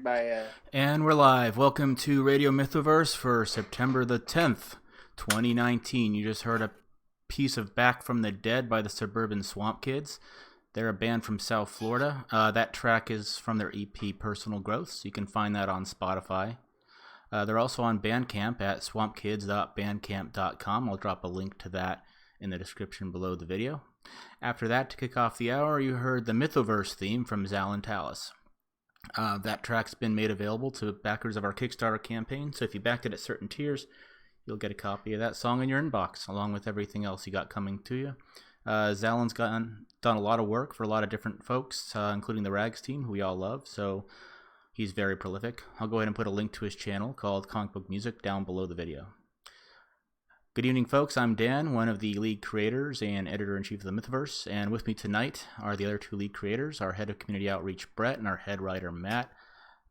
by And we're live. Welcome to Radio Mythoverse for September the 10th, 2019. You just heard a piece of Back from the Dead by the Suburban Swamp Kids. They're a band from South Florida. That track is from their EP Personal Growth, so you can find that on Spotify. They're also on Bandcamp at swampkids.bandcamp.com. I'll drop a link to that in the description below the video. After that, to kick off the hour, you heard the Mythoverse theme from Zal and Talus. That track's been made available to backers of our Kickstarter campaign, so if you back it at certain tiers, you'll get a copy of that song in your inbox, along with everything else you got coming to you. Zalin's done a lot of work for a lot of different folks, including the Rags team, who we all love, so he's very prolific. I'll go ahead and put a link to his channel called Comic Book Music down below the video. Good evening, folks. I'm Dan, one of the lead creators and editor-in-chief of the Mythoverse, and with me tonight are the other two lead creators, our head of community outreach, Brett, and our head writer, Matt.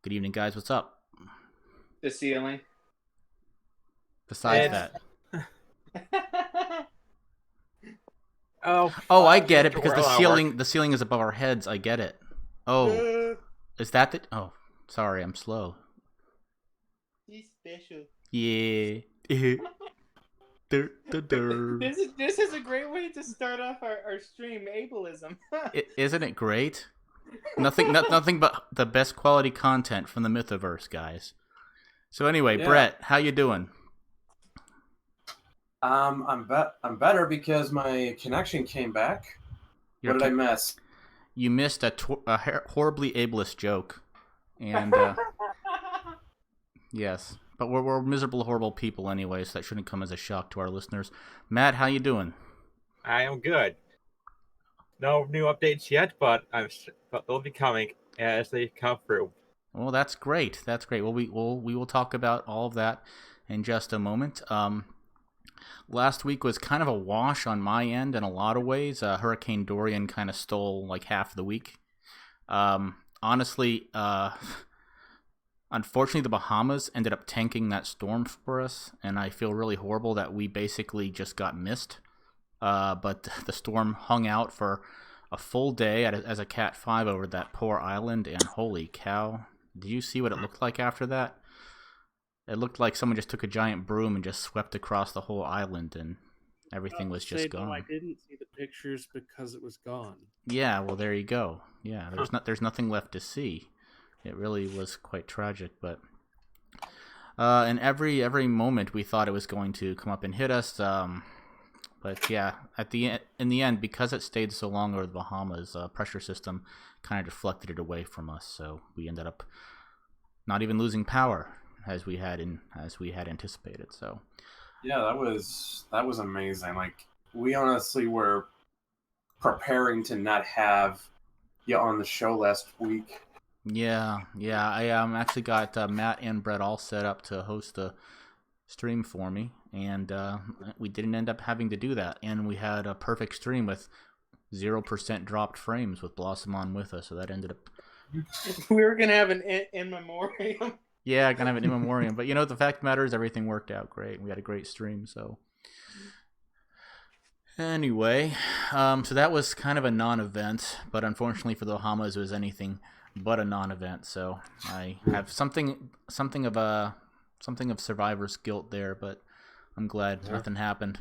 Good evening, guys. What's up? the ceiling. Besides that. Oh, I get it, because the ceiling is above our heads. I get it. Oh, is that the... Oh, sorry, I'm slow. He's special. Yeah. This is a great way to start off our stream, ableism. Isn't it great? Nothing but the best quality content from the Mythoverse, guys. So anyway, yeah. Brett, how you doing? I'm better because my connection came back. What did I miss? You missed a horribly ableist joke, and yes. But we're miserable, horrible people anyway, so that shouldn't come as a shock to our listeners. Matt, how you doing? I am good. No new updates yet, but they'll be coming as they come through. Well, that's great. That's great. Well, we will talk about all of that in just a moment. Last week was kind of a wash on my end in a lot of ways. Hurricane Dorian kind of stole like half the week. Honestly, unfortunately, the Bahamas ended up tanking that storm for us, and I feel really horrible that we basically just got missed. But the storm hung out for a full day as a Cat 5 over that poor island, and holy cow. Did you see what it looked like after that? It looked like someone just took a giant broom and just swept across the whole island, and everything was just gone. I didn't see the pictures because it was gone. Yeah, well, there you go. Yeah, there's nothing left to see. It really was quite tragic, but and every moment we thought it was going to come up and hit us. But yeah, in the end, because it stayed so long over the Bahamas, pressure system kind of deflected it away from us. So we ended up not even losing power as we had anticipated. So yeah, that was amazing. Like, we honestly were preparing to not have you on the show last week. Yeah. I actually got Matt and Brett all set up to host the stream for me, and we didn't end up having to do that. And we had a perfect stream with 0% dropped frames with Blossom on with us, so that ended up. We were gonna have an in memoriam. Yeah, gonna have an in memoriam, but the fact of the matter is everything worked out great. We had a great stream, so. Anyway, so that was kind of a non-event, but unfortunately for the Bahamas, it was anything but a non-event, so I have something of survivor's guilt there, but I'm glad nothing happened.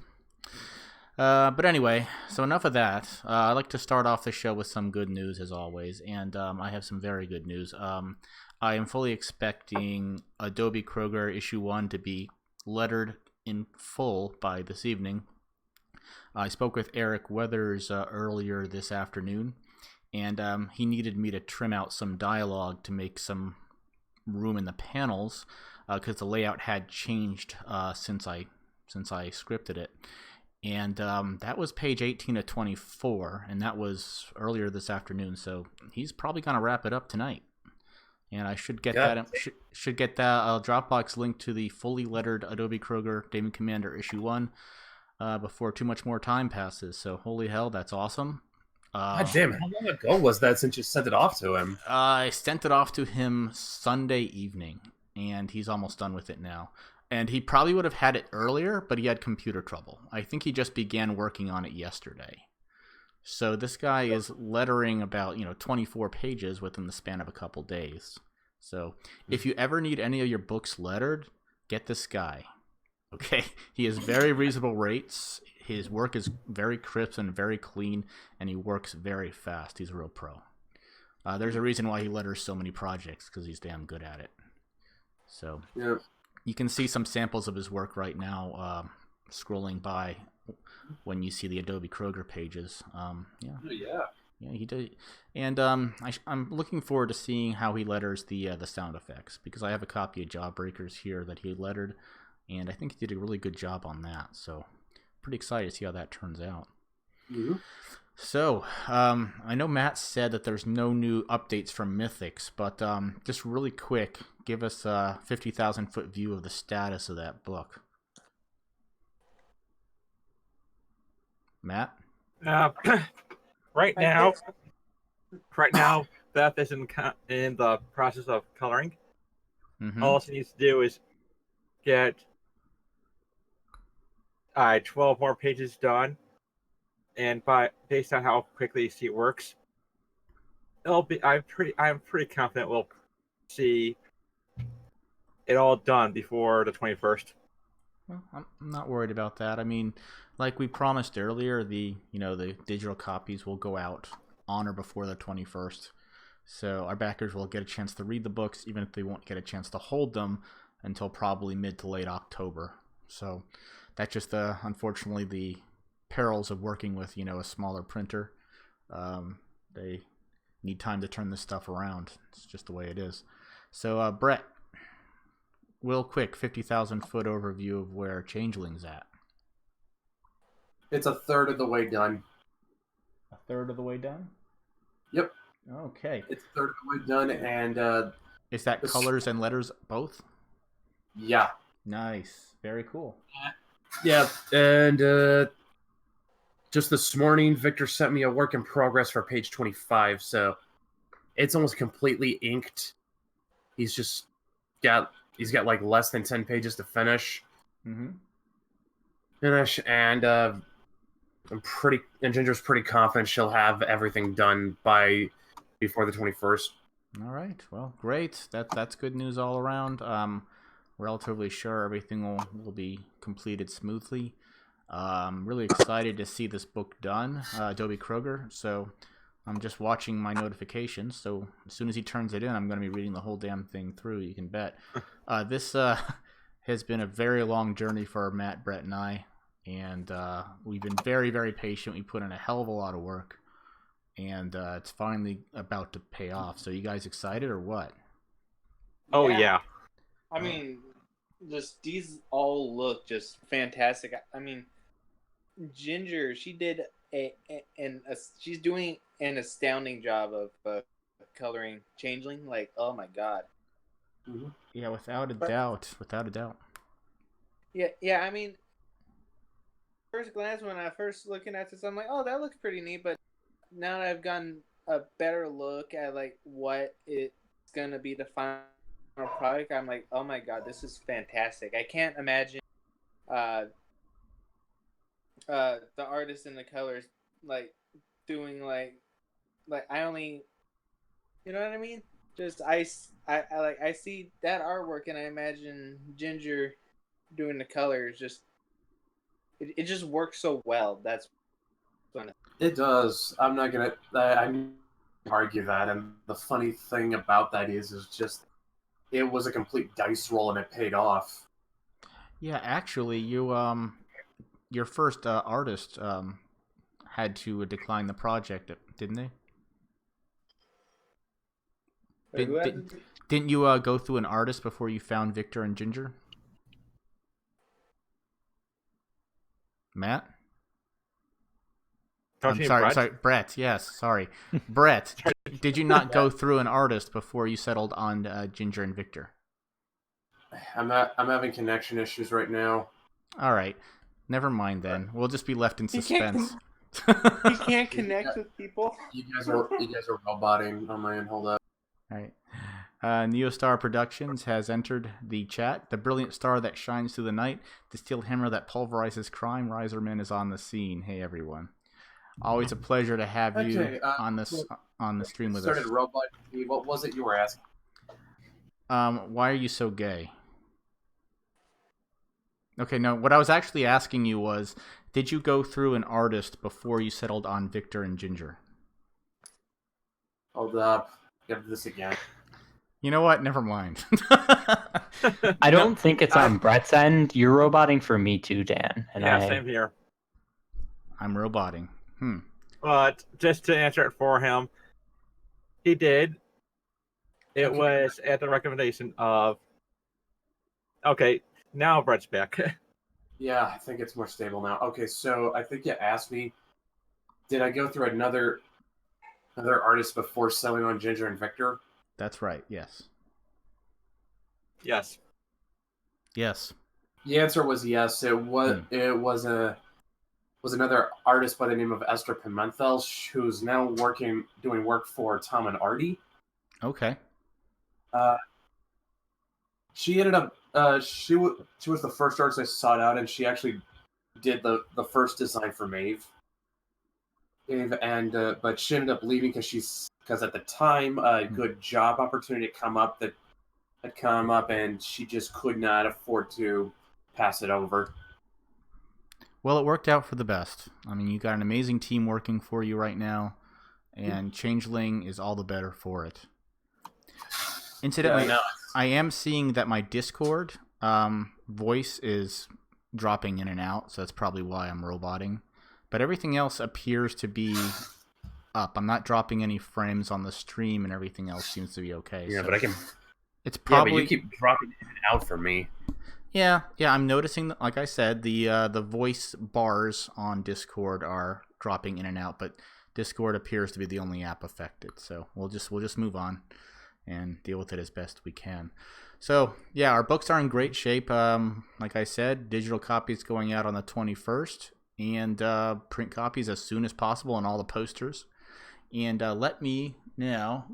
But anyway, so enough of that. I'd like to start off the show with some good news, as always, and I have some very good news. I am fully expecting Adobe Kroger issue 1 to be lettered in full by this evening. I spoke with Eric Weathers earlier this afternoon, and he needed me to trim out some dialogue to make some room in the panels, because the layout had changed since I scripted it. And that was page 18 of 24, and that was earlier this afternoon. So he's probably gonna wrap it up tonight, and I should get that Dropbox link to the fully lettered Adobe Kroger Damon Commander issue 1 before too much more time passes. So holy hell, that's awesome. God damn it. How long ago was that since you sent it off to him? I sent it off to him Sunday evening, and he's almost done with it now. And he probably would have had it earlier, but he had computer trouble. I think he just began working on it yesterday. So this guy is lettering about 24 pages within the span of a couple days. So if you ever need any of your books lettered, get this guy. Okay, he has very reasonable rates. His work is very crisp and very clean, and he works very fast. He's a real pro. There's a reason why he letters so many projects, because he's damn good at it. So Yeah. you can see some samples of his work right now scrolling by when you see the Adobe Kroger pages. Yeah. Oh, yeah. Yeah, he did, and I'm looking forward to seeing how he letters the sound effects, because I have a copy of Jawbreakers here that he lettered, and I think he did a really good job on that. So, pretty excited to see how that turns out. Mm-hmm. So, I know Matt said that there's no new updates from Mythics, but just really quick, give us a 50,000-foot view of the status of that book. Matt? Right now, Beth is in the process of coloring. Mm-hmm. All she needs to do is get 12 more pages done, and based on how quickly she works, I'm pretty confident we'll see it all done before the 21st. Well, I'm not worried about that. I mean, like we promised earlier, the digital copies will go out on or before the 21st. So our backers will get a chance to read the books, even if they won't get a chance to hold them until probably mid to late October. So that's just unfortunately the perils of working with a smaller printer. They need time to turn this stuff around. It's just the way it is. So Brett, real quick, 50,000-foot overview of where Changeling's at. It's a third of the way done. A third of the way done? Yep. Okay. It's a third of the way done, and Is that colors and letters both? yeah. Nice. Very cool. Yeah, and just this morning, Victor sent me a work in progress for page 25, so it's almost completely inked. He's got like less than 10 pages to finish. Mm-hmm. And Ginger's pretty confident she'll have everything done before the 21st. All right. Well, great. That's good news all around. Relatively sure everything will be completed smoothly. Really excited to see this book done, Adobe Kroger. So I'm just watching my notifications. So as soon as he turns it in, I'm going to be reading the whole damn thing through. You can bet. This has been a very long journey for Matt, Brett, and I. And we've been very, very patient. We put in a hell of a lot of work. And it's finally about to pay off. So you guys excited or what? Oh, yeah. I mean, just these all look just fantastic. I mean, Ginger, she did she's doing an astounding job of coloring Changeling. Like, oh my god. Mm-hmm. Yeah, without a doubt. Yeah. I mean, first glance when I first looking at this, I'm like, oh, that looks pretty neat. But now that I've gotten a better look at like what it's gonna be the final product, I'm like, oh my god, this is fantastic. I can't imagine the artist and the colors like doing like I only, you know what I mean? Just I see that artwork and I imagine Ginger doing the colors. Just it just works so well. That's fun. It does. I'm not gonna. I argue that, and the funny thing about that is just it was a complete dice roll and it paid off. Yeah, actually, your first artist had to decline the project, didn't they? Didn't you go through an artist before you found Victor and Ginger? Matt? I'm sorry, Brett. Yes, sorry. Brett, did you not go through an artist before you settled on Ginger and Victor? I'm having connection issues right now. All right. Never mind then. We'll just be left in suspense. He can't connect with people. You guys are roboting on my end. Hold up. All right. Neostar Productions has entered the chat. The brilliant star that shines through the night, the steel hammer that pulverizes crime, Riserman is on the scene. Hey everyone. Always a pleasure to have you on the stream with us. Started robot. What was it you were asking? Why are you so gay? Okay, no, what I was actually asking you was, did you go through an artist before you settled on Victor and Ginger? Hold up. Get this again. You know what? Never mind. I don't think it's on Brett's end. You're roboting for me too, Dan. And Yeah, same here. I'm roboting. But just to answer it for him, he did. It was at the recommendation of. Okay, now Brett's back. Yeah, I think it's more stable now. Okay, so I think you asked me, did I go through another artist before selling on Ginger and Victor? That's right. Yes. Yes. Yes. The answer was yes. It was another artist by the name of Esther Pimentel, who's now doing work for Tom and Artie. Okay. She ended up she was the first artist I sought out, and she actually did the first design for Maeve. And but she ended up leaving because at the time a good job opportunity had come up, and she just could not afford to pass it over. Well, it worked out for the best. I mean, you got an amazing team working for you right now, and Changeling is all the better for it. Incidentally, I am seeing that my Discord voice is dropping in and out, so that's probably why I'm roboting. But everything else appears to be up. I'm not dropping any frames on the stream, and everything else seems to be okay. Yeah, so but I can. It's probably. Yeah, but you keep dropping in and out for me. Yeah. I'm noticing that, like I said, the voice bars on Discord are dropping in and out, but Discord appears to be the only app affected. So we'll just move on and deal with it as best we can. So yeah, our books are in great shape. Like I said, digital copies going out on the 21st, and print copies as soon as possible on all the posters. And let me now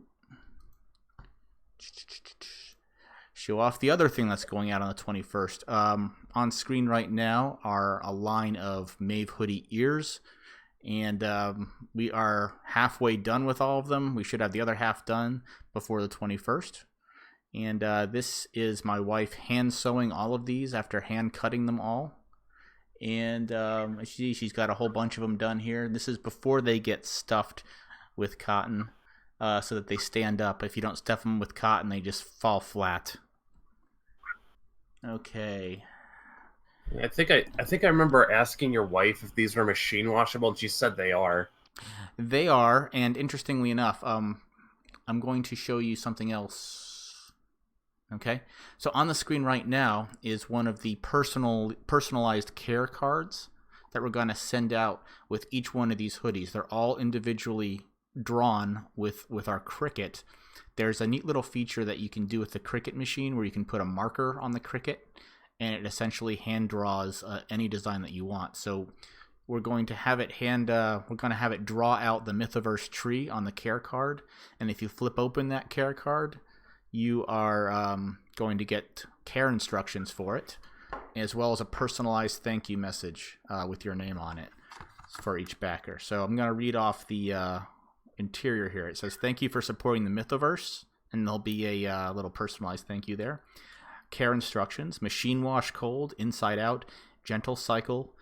show off the other thing that's going out on the 21st. On screen right now are a line of Maeve hoodie ears, and we are halfway done with all of them. We should have the other half done before the 21st. And this is my wife hand sewing all of these after hand cutting them all. And she's got a whole bunch of them done here. This is before they get stuffed with cotton, so that they stand up. If you don't stuff them with cotton, they just fall flat. Okay. I think I remember asking your wife if these were machine washable, and she said they are. They are, and interestingly enough, I'm going to show you something else. Okay, so on the screen right now is one of the personalized care cards that we're going to send out with each one of these hoodies. They're all individually drawn with our Cricut. There's a neat little feature that you can do with the Cricut machine where you can put a marker on the Cricut, and it essentially hand draws any design that you want. So we're going to have it draw out the Mythoverse tree on the care card, and if you flip open that care card, you are going to get care instructions for it, as well as a personalized thank you message with your name on it for each backer. So I'm going to read off the interior here. It says, "Thank you for supporting the Mythoverse," and there'll be a little personalized thank you there. Care instructions: machine wash cold, inside out, gentle cycle,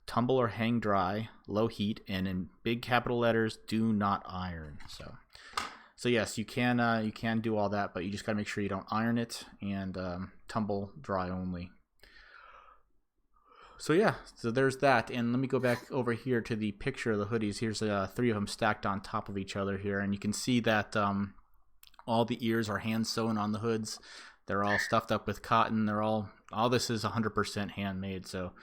tumble or hang dry, low heat, and in big capital letters, do not iron. So yes, you can do all that, but you just got to make sure you don't iron it, and tumble dry only. So yeah, so there's that. And let me go back over here to the picture of the hoodies. Here's 3 of them stacked on top of each other here, and you can see that all the ears are hand sewn on the hoods. They're all stuffed up with cotton. All this is 100% handmade. So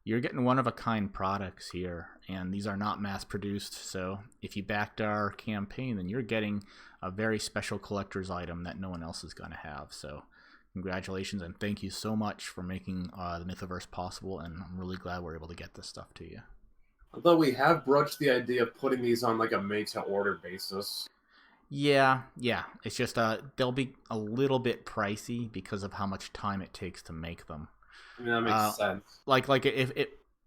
you're getting one-of-a-kind products here, and these are not mass-produced. So if you backed our campaign, then you're getting a very special collector's item that no one else is going to have. So congratulations, and thank you so much for making the Mythoverse possible, and I'm really glad we're able to get this stuff to you. Although we have broached the idea of putting these on like a made-to-order basis. Yeah. It's just they'll be a little bit pricey because of how much time it takes to make them. I mean, that makes sense. Like if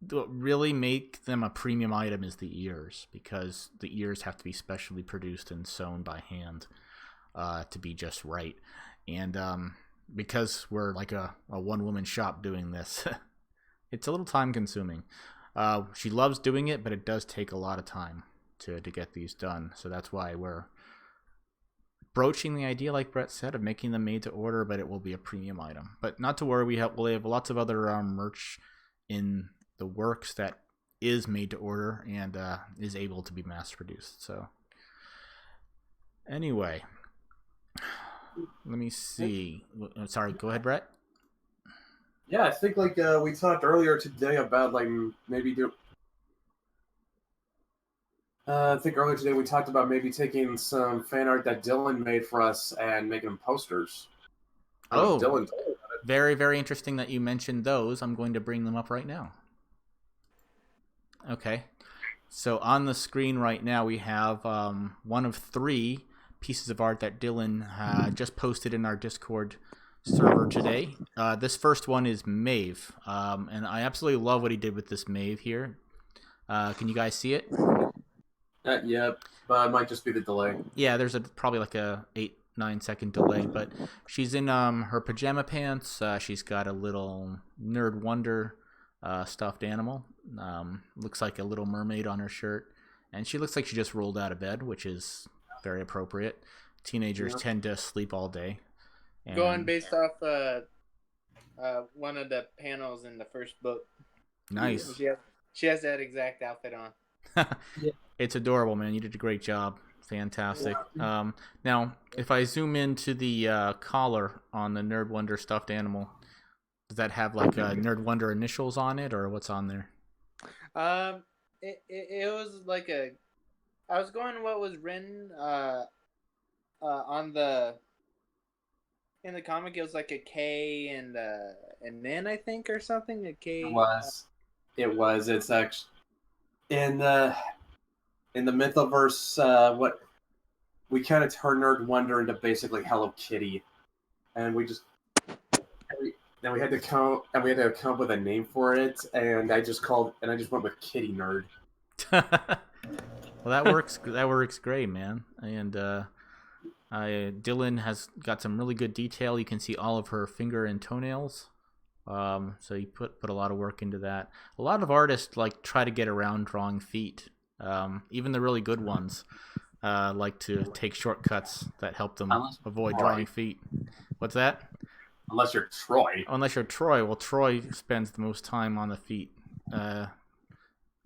what really make them a premium item is the ears, because the ears have to be specially produced and sewn by hand to be just right. And because we're like a one-woman shop doing this, it's a little time-consuming. She loves doing it, but it does take a lot of time to get these done. So that's why we're broaching the idea, like Brett said, of making them made to order, but it will be a premium item. But not to worry, we'll have lots of other merch in the works that is made to order and is able to be mass produced. So anyway, let me see. Sorry, go ahead, Brett. Yeah, I think like we talked earlier today about like maybe do. I think earlier today we talked about maybe taking some fan art that Dylan made for us and making them posters. Oh, Dylan. Very, very interesting that you mentioned those. I'm going to bring them up right now. Okay. So on the screen right now we have one of 3 pieces of art that Dylan just posted in our Discord server today. This first one is Maeve. And I absolutely love what he did with this Maeve here. Can you guys see it? Yeah, but it might just be the delay. Yeah, there's probably like a 8-9 second delay, but she's in her pajama pants. She's got a little Nerd Wonder stuffed animal. Looks like a little mermaid on her shirt, and she looks like she just rolled out of bed, which is very appropriate. Teenagers tend to sleep all day. And Going based off one of the panels in the first book. nice. She has that exact outfit on. It's adorable, man. You did a great job. Fantastic. Now, if I zoom into the collar on the Nerd Wonder stuffed animal, does that have like Nerd Wonder initials on it, or what's on there? It was like I was going what was written on in the comic. It was like a K and an N, I think, or something. A K. It was. It's actually in the Mythoverse. What we kind of turned Nerd Wonder into basically Hello Kitty, and we had to come up with a name for it, and I just went with Kitty Nerd. Well, that works. That works great, man. And Dylan has got some really good detail. You can see all of her finger and toenails. So you put a lot of work into that. A lot of artists like try to get around drawing feet. Even the really good ones like to take shortcuts that help them avoid drawing feet. What's that? Unless you're Troy. Unless you're Troy. Well, Troy spends the most time on the feet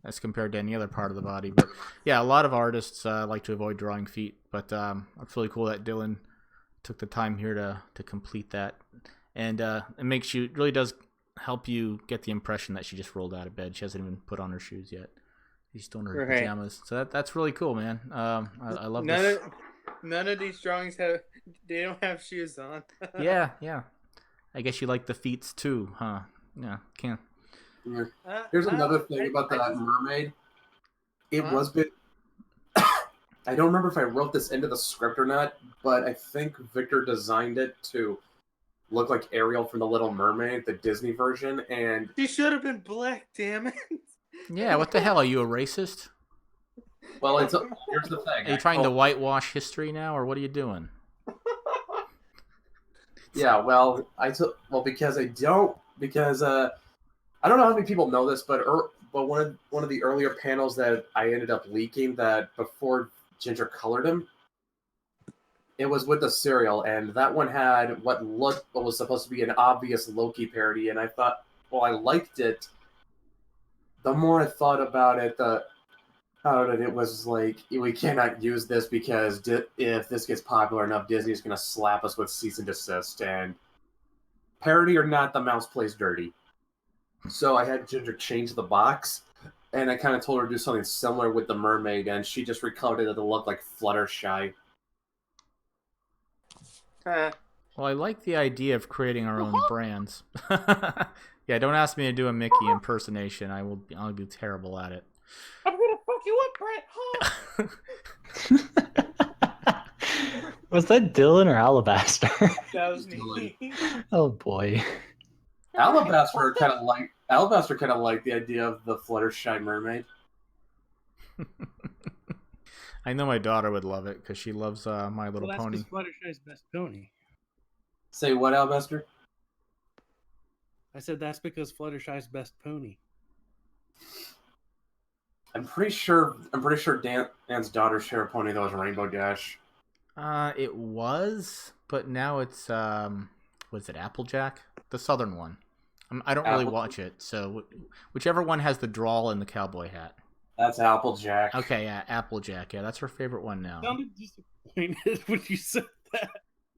as compared to any other part of the body. But yeah, a lot of artists like to avoid drawing feet. But it's really cool that Dylan took the time here to complete that. And it really does help you get the impression that she just rolled out of bed. She hasn't even put on her shoes yet. She's still in her pajamas. So that's really cool, man. I love this. None of these drawings they don't have shoes on. Yeah. I guess you like the feets too, huh? Yeah, can't. Here's another thing about that mermaid. It was bit. I don't remember if I wrote this into the script or not, but I think Victor designed it to look like Ariel from The Little Mermaid, the Disney version, and she should have been black. Damn it. Yeah, what the hell? Are you a racist? Well, here's the thing. Are you trying to whitewash history now, or what are you doing? Yeah, well, because I don't know how many people know this, but one of the earlier panels that I ended up leaking that before Ginger colored him, it was with the cereal, and that one had what was supposed to be an obvious Loki parody, and I thought, well, I liked it. The more I thought about it, it was like, we cannot use this because if this gets popular enough, Disney's going to slap us with cease and desist. And parody or not, the mouse plays dirty. So I had Ginger change the box, and I kind of told her to do something similar with the mermaid, and she just recolored it to look like Fluttershy. Well, I like the idea of creating our own brands. Yeah, don't ask me to do a Mickey impersonation. I'll be terrible at it. I'm gonna fuck you up, Brett. Was that Dylan or Alabaster? That was me. Oh boy. Alabaster kind of liked the idea of the Fluttershy mermaid. I know my daughter would love it because she loves My Little Pony. That's Fluttershy's best pony. Say what, Albester? I said that's because Fluttershy's best pony. I'm pretty sure Dan's daughter's favorite pony though is Rainbow Dash. It was, but now it's was it Applejack? The southern one. I don't really watch it, so whichever one has the drawl and the cowboy hat. That's Applejack. Okay, yeah, Applejack. Yeah, that's her favorite one now. I sounded disappointed when you said that.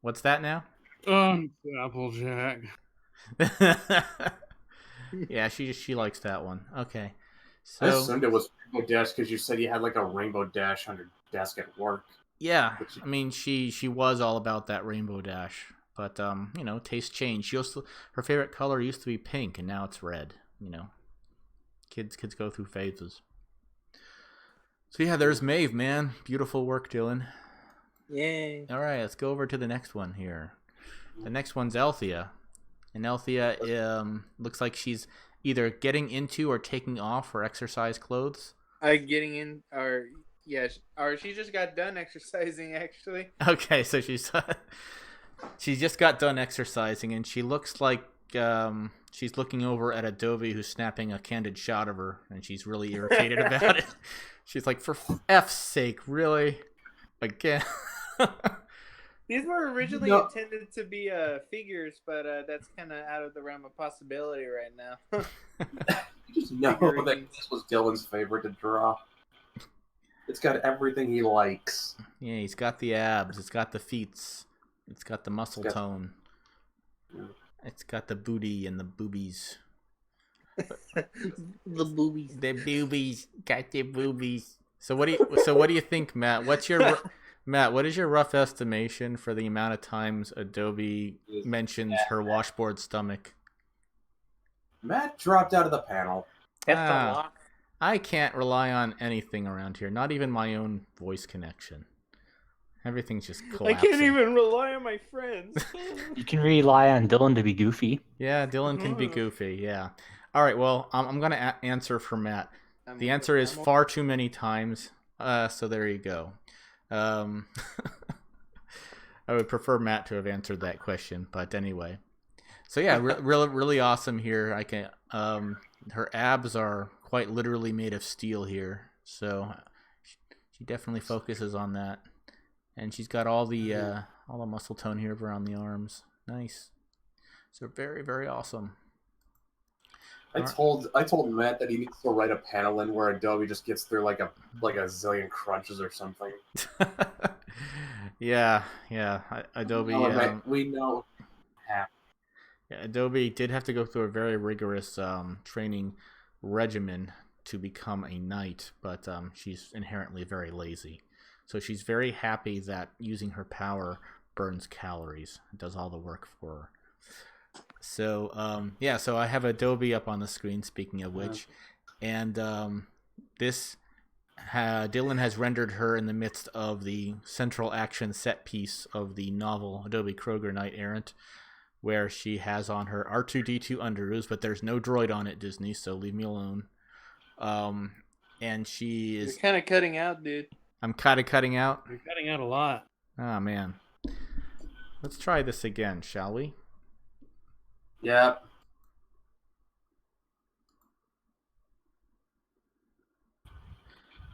What's that now? Applejack. Yeah, she likes that one. Okay. I So assumed it was Rainbow Dash because you said you had like a Rainbow Dash on your desk at work. yeah, I mean she was all about that Rainbow Dash, but taste change. Her favorite color used to be pink, and now it's red. Kids go through phases. So yeah, there's Maeve, man. Beautiful work, Dylan. Yay. All right, let's go over to the next one here. The next one's Althea. And Althea looks like she's either getting into or taking off her exercise clothes. Getting in, or she just got done exercising actually. Okay, so she just got done exercising, and she looks like she's looking over at Adobe, who's snapping a candid shot of her, and she's really irritated about it. She's like, "For F's sake, really? Again?" These were originally No. intended to be figures, but that's kind of out of the realm of possibility right now. You just know that this was Dylan's favorite to draw. It's got everything he likes. Yeah, he's got the abs, it's got the feets, it's got the muscle tone, it's got the booty and the boobies. The boobies. The boobies, got the boobies. So what do you think, Matt? Matt, what is your rough estimation for the amount of times Adobe mentions her washboard stomach? Matt dropped out of the panel. That's a lot. I can't rely on anything around here, not even my own voice connection. Everything's just collapsing. I can't even rely on my friends. You can rely on Dylan to be goofy. Yeah, Dylan can be goofy, yeah. All right, well, I'm going to answer for Matt. The answer is far too many times, so there you go. I would prefer Matt to have answered that question, but anyway. So yeah, really awesome here. Her abs are quite literally made of steel here, so she definitely focuses on that, and she's got all the muscle tone here around the arms. Nice. So very, very awesome. I told Matt that he needs to write a panel in where Adobe just gets through like a zillion crunches or something. yeah. Adobe. We know. Yeah, Adobe did have to go through a very rigorous training regimen to become a knight, but she's inherently very lazy. So she's very happy that using her power burns calories. It does all the work for her. So so I have Adobe up on the screen, speaking of which, and this Dylan has rendered her in the midst of the central action set piece of the novel Adobe Kroger Knight Errant, where she has on her R2-D2 underoos, but there's no droid on it, Disney, so leave me alone. And she is... You're kind of cutting out, dude. I'm kind of cutting out? You're cutting out a lot. Oh, man. Let's try this again, shall we? Yep.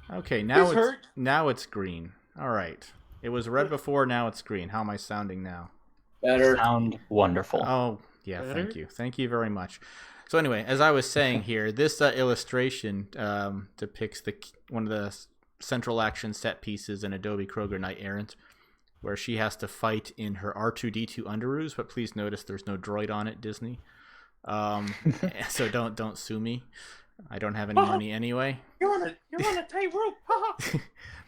Okay, now it's green. All right. It was red before, now it's green. How am I sounding now? Better. Sound wonderful. Oh, yeah, Better? thank you. Thank you very much. So anyway, as I was saying here, this illustration depicts one of the central action set pieces in Adobe Kroger Knight Errant, where she has to fight in her R2-D2 underoos, but please notice there's no droid on it, Disney. So don't sue me. I don't have any money anyway. You're on a tightrope.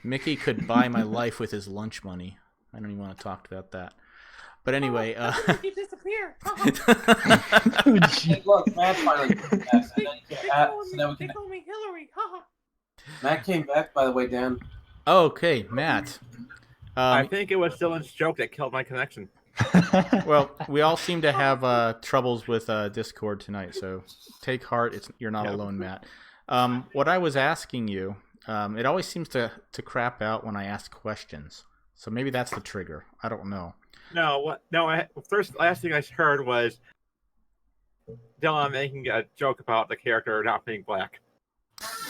Mickey could buy my life with his lunch money. I don't even want to talk about that. But anyway, You disappear. Hey, look, Matt finally came back, so then we They can... call me Hillary. Matt came back, by the way, Dan. Okay, Matt. I think it was Dylan's joke that killed my connection. Well, we all seem to have troubles with Discord tonight, so take heart. You're not alone, Matt. What I was asking you, it always seems to crap out when I ask questions. So maybe that's the trigger. I don't know. No, what? No, last thing I heard was Dylan making a joke about the character not being black.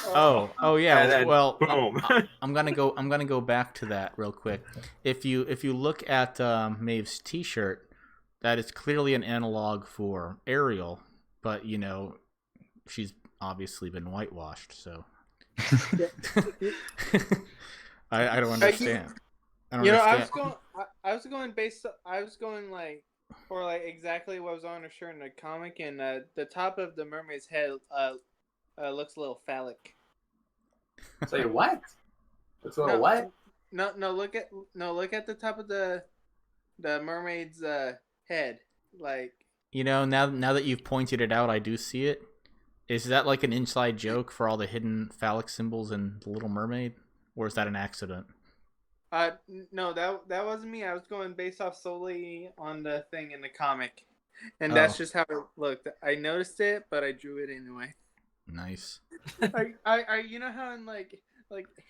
Oh yeah. And then, Well, boom. I'm gonna go back to that real quick. If you look at Maeve's T-shirt, that is clearly an analog for Ariel, but she's obviously been whitewashed. So I don't understand. I don't understand. I was going like for like exactly what was on her shirt in the comic, and the top of the mermaid's head looks a little phallic. Say what? It's a little what? No, look at the top of the mermaid's head. Like, Now that you've pointed it out, I do see it. Is that like an inside joke for all the hidden phallic symbols in The Little Mermaid, or is that an accident? No, that wasn't me. I was going based off solely on the thing in the comic, and that's just how it looked. I noticed it, but I drew it anyway. Nice. I you know how in like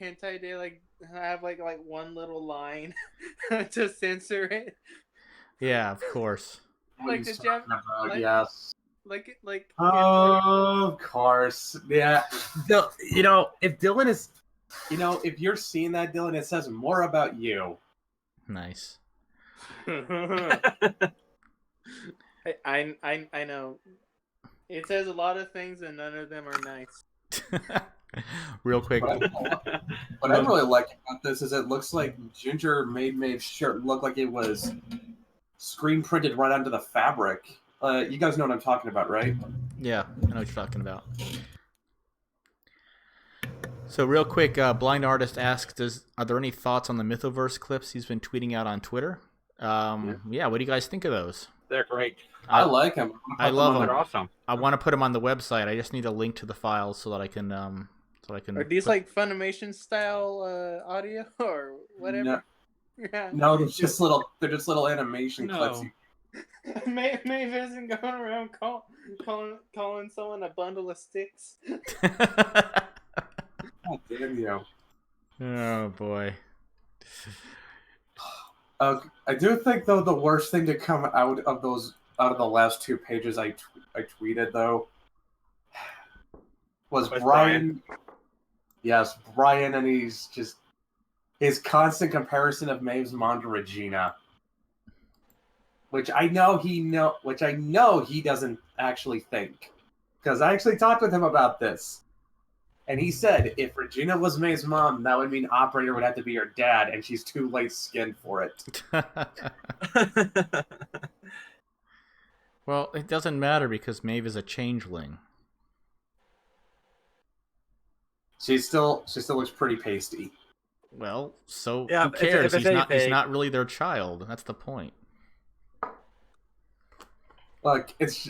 hentai they like have like one little line to censor it. Yeah, of course. Like the Jap, yes. Like. Oh, of course, yeah. If Dylan is, if you're seeing that, Dylan, it says more about you. Nice. I know. It says a lot of things, and none of them are nice. Real quick. What I really like about this is it looks like Ginger made Maeve's shirt look like it was screen printed right onto the fabric. You guys know what I'm talking about, right? Yeah, I know what you're talking about. So real quick, Blind Artist asks, are there any thoughts on the Mythoverse clips he's been tweeting out on Twitter? Yeah, what do you guys think of those? They're great. I like them. I love them. They're awesome. I want to put them on the website. I just need a link to the files so that I can. Are these like Funimation style audio or whatever? No, yeah. No, they're just little animation clips. Maeve isn't going around calling someone a bundle of sticks. God damn you. Oh boy. I do think though the worst thing to come out of the last 2 pages I tweeted though was Brian. Yes, Brian, and his constant comparison of Maeve's mom to Regina, which I know he doesn't actually think, because I actually talked with him about this. And he said, if Regina was Maeve's mom, that would mean Operator would have to be her dad, and she's too light-skinned for it. Well, it doesn't matter because Maeve is a changeling. She still looks pretty pasty. Well, so yeah, who cares? He's not really their child. That's the point. Look, it's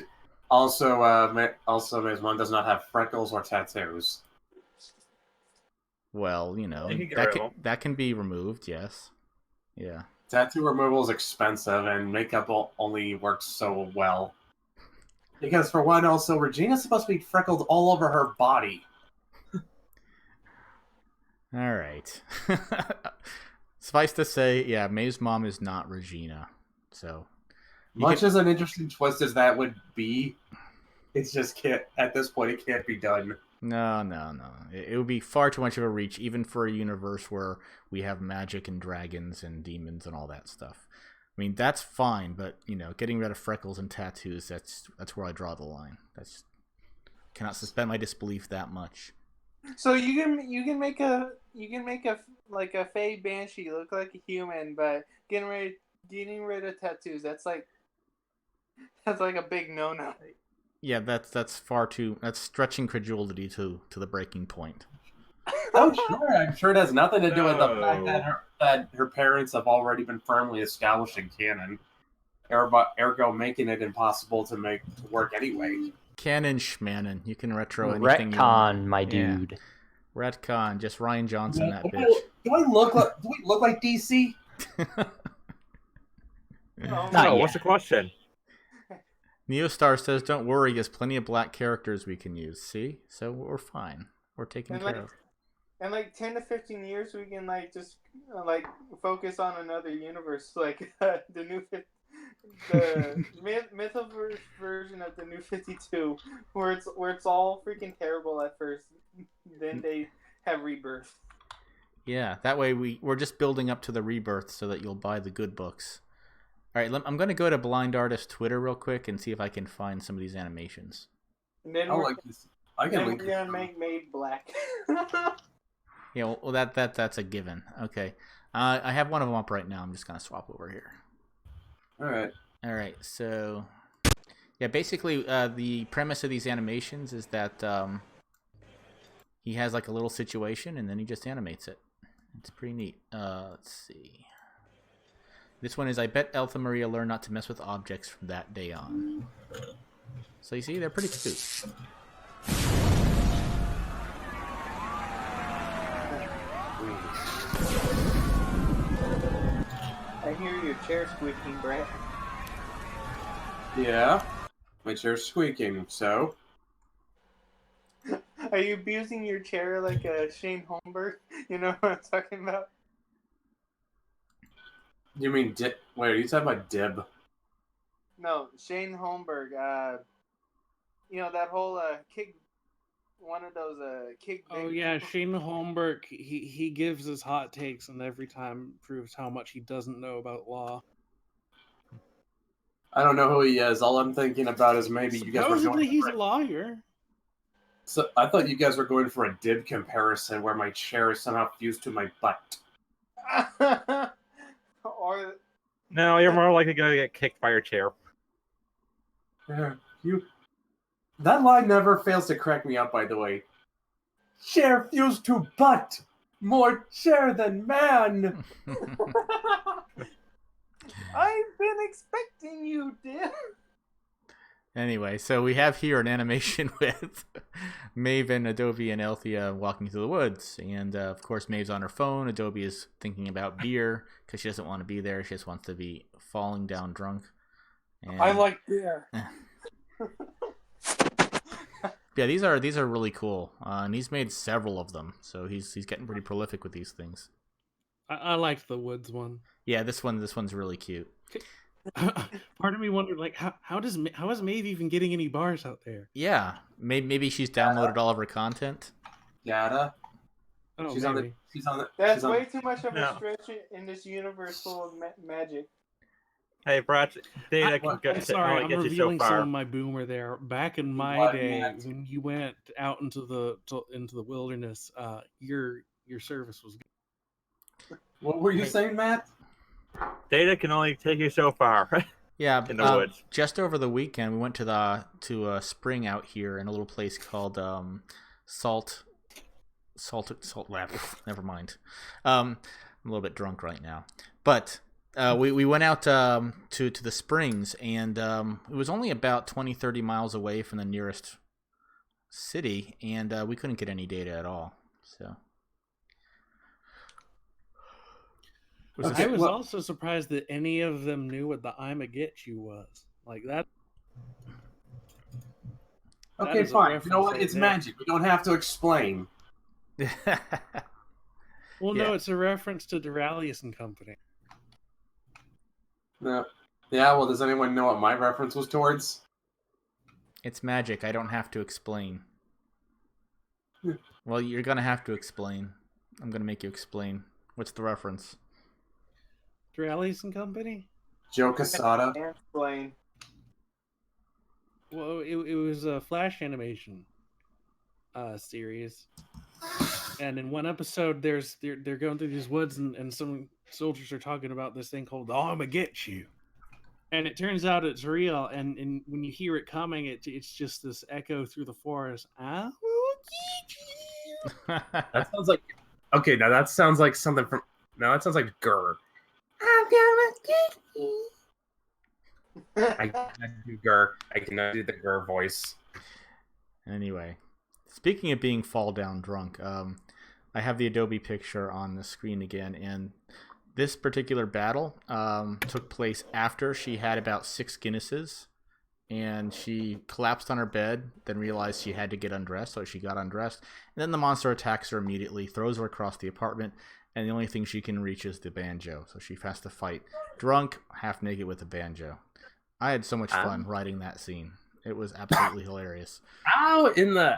also Maeve's mom does not have freckles or tattoos. Well, that can be removed. Yes. Yeah. Tattoo removal is expensive, and makeup only works so well. Because for one, also Regina's supposed to be freckled all over her body. All right. Suffice to say, yeah, Maeve's mom is not Regina. So, much as an interesting twist as that would be, it's just can't. At this point, it can't be done. No. It would be far too much of a reach, even for a universe where we have magic and dragons and demons and all that stuff. I mean, that's fine, but getting rid of freckles and tattoos, that's where I draw the line. Cannot suspend my disbelief that much. So you can make a like a Fae Banshee look like a human, but getting rid of tattoos, that's like a big no. Yeah, that's stretching credulity to the breaking point. Oh sure, I'm sure it has nothing to do with the fact that her parents have already been firmly established in canon, ergo making it impossible to make work anyway. Canon schmanon. You can retro anything. Retcon, my dude. Yeah. Retcon. Just Ryan Johnson, that bitch. Do we look like DC? No, what's the question? Neostar says, "Don't worry, there's plenty of black characters we can use." See, so we're fine. We're taken care of. in like 10 to 15 years, we can like just like focus on another universe, like the new the Mythoverse version of the New 52, where it's all freaking terrible at first, then they have rebirth. Yeah, that way we're just building up to the rebirth so that you'll buy the good books. All right, I'm going to go to Blind Artist Twitter real quick and see if I can find some of these animations. And then I we're, like this. I can then link we're this. gonna make Maeve black. Yeah, well that's a given. Okay, I have one of them up right now. I'm just going to swap over here. All right. All right, so yeah, basically the premise of these animations is that he has like a little situation and then he just animates it. It's pretty neat. Let's see. This one is, I bet Elsa Maria learned not to mess with objects from that day on. So you see, they're pretty cute. I hear your chair squeaking, Brett. Yeah. My chair's squeaking, so. Are you abusing your chair like Shane Holmberg? You know what I'm talking about? You mean Dib? Wait, are you talking about Dib? No, Shane Holmberg. You know that whole kick, one of those kick. Oh yeah, Shane Holmberg. He gives his hot takes, and every time proves how much he doesn't know about law. I don't know who he is. All I'm thinking about is maybe you guys were Supposedly going he's for a lawyer. So I thought you guys were going for a Dib comparison where my chair is somehow fused to my butt. Or No, you're more likely going to get kicked by your chair. Yeah, you. That line never fails to crack me up. By the way, chair fused to butt, more chair than man. I've been expecting you, Dib. Anyway, so we have here an animation with Maeve and Adobe and Althea walking through the woods. And, of course, Maeve's on her phone. Adobe is thinking about beer because she doesn't want to be there. She just wants to be falling down drunk. And, I like beer. yeah, these are really cool. And he's made several of them. So he's getting pretty prolific with these things. I liked the woods one. Yeah, this one's really cute. Part of me wondered, like, how is Maeve even getting any bars out there? Yeah, maybe she's downloaded all of her content. Yada. Oh, She's maybe. on the. That's she's on way too much of No. a stretch in this universe full of magic. Hey, Brad, data can I'm sorry, I'm get you so revealing some far. of my boomer there. Back in my What, day, Matt? when you went out into the wilderness, your service was good. What were you saying, Matt? Data can only take you so far. Yeah, In the woods. Just over the weekend, we went to a spring out here in a little place called Salt Lab. Never mind. I'm a little bit drunk right now, but we went out to the springs, and it was only about 20-30 miles away from the nearest city, and we couldn't get any data at all. So. I was also surprised that any of them knew what the "I'ma get you" was. Like that. Okay, is a fine. You know reference what? right It's there. magic. We don't have to explain. Well, Yeah. no, it's a reference to Duralius and Company. No. Yeah. Well, does anyone know what my reference was towards? It's magic. I don't have to explain. Hmm. Well, you're gonna have to explain. I'm gonna make you explain. What's the reference? Duralius and Company. Joe Casada. And explain. Well, it was a Flash animation series, and in one episode, they're going through these woods, and some soldiers are talking about this thing called the "I'ma get you," and it turns out it's real. And when you hear it coming, it's just this echo through the forest. I will get you. That sounds like okay. Now that sounds like something from. Now that sounds like Gurr. I'm gonna get you. I cannot do Gurr. I cannot do the Gurr voice. Anyway, speaking of being fall down drunk, I have the Adobe picture on the screen again, and this particular battle took place after she had about 6 Guinnesses, and she collapsed on her bed, then realized she had to get undressed, so she got undressed. And then the monster attacks her immediately, throws her across the apartment, and the only thing she can reach is the banjo. So she has to fight drunk, half naked with a banjo. I had so much fun writing that scene. It was absolutely hilarious. How in the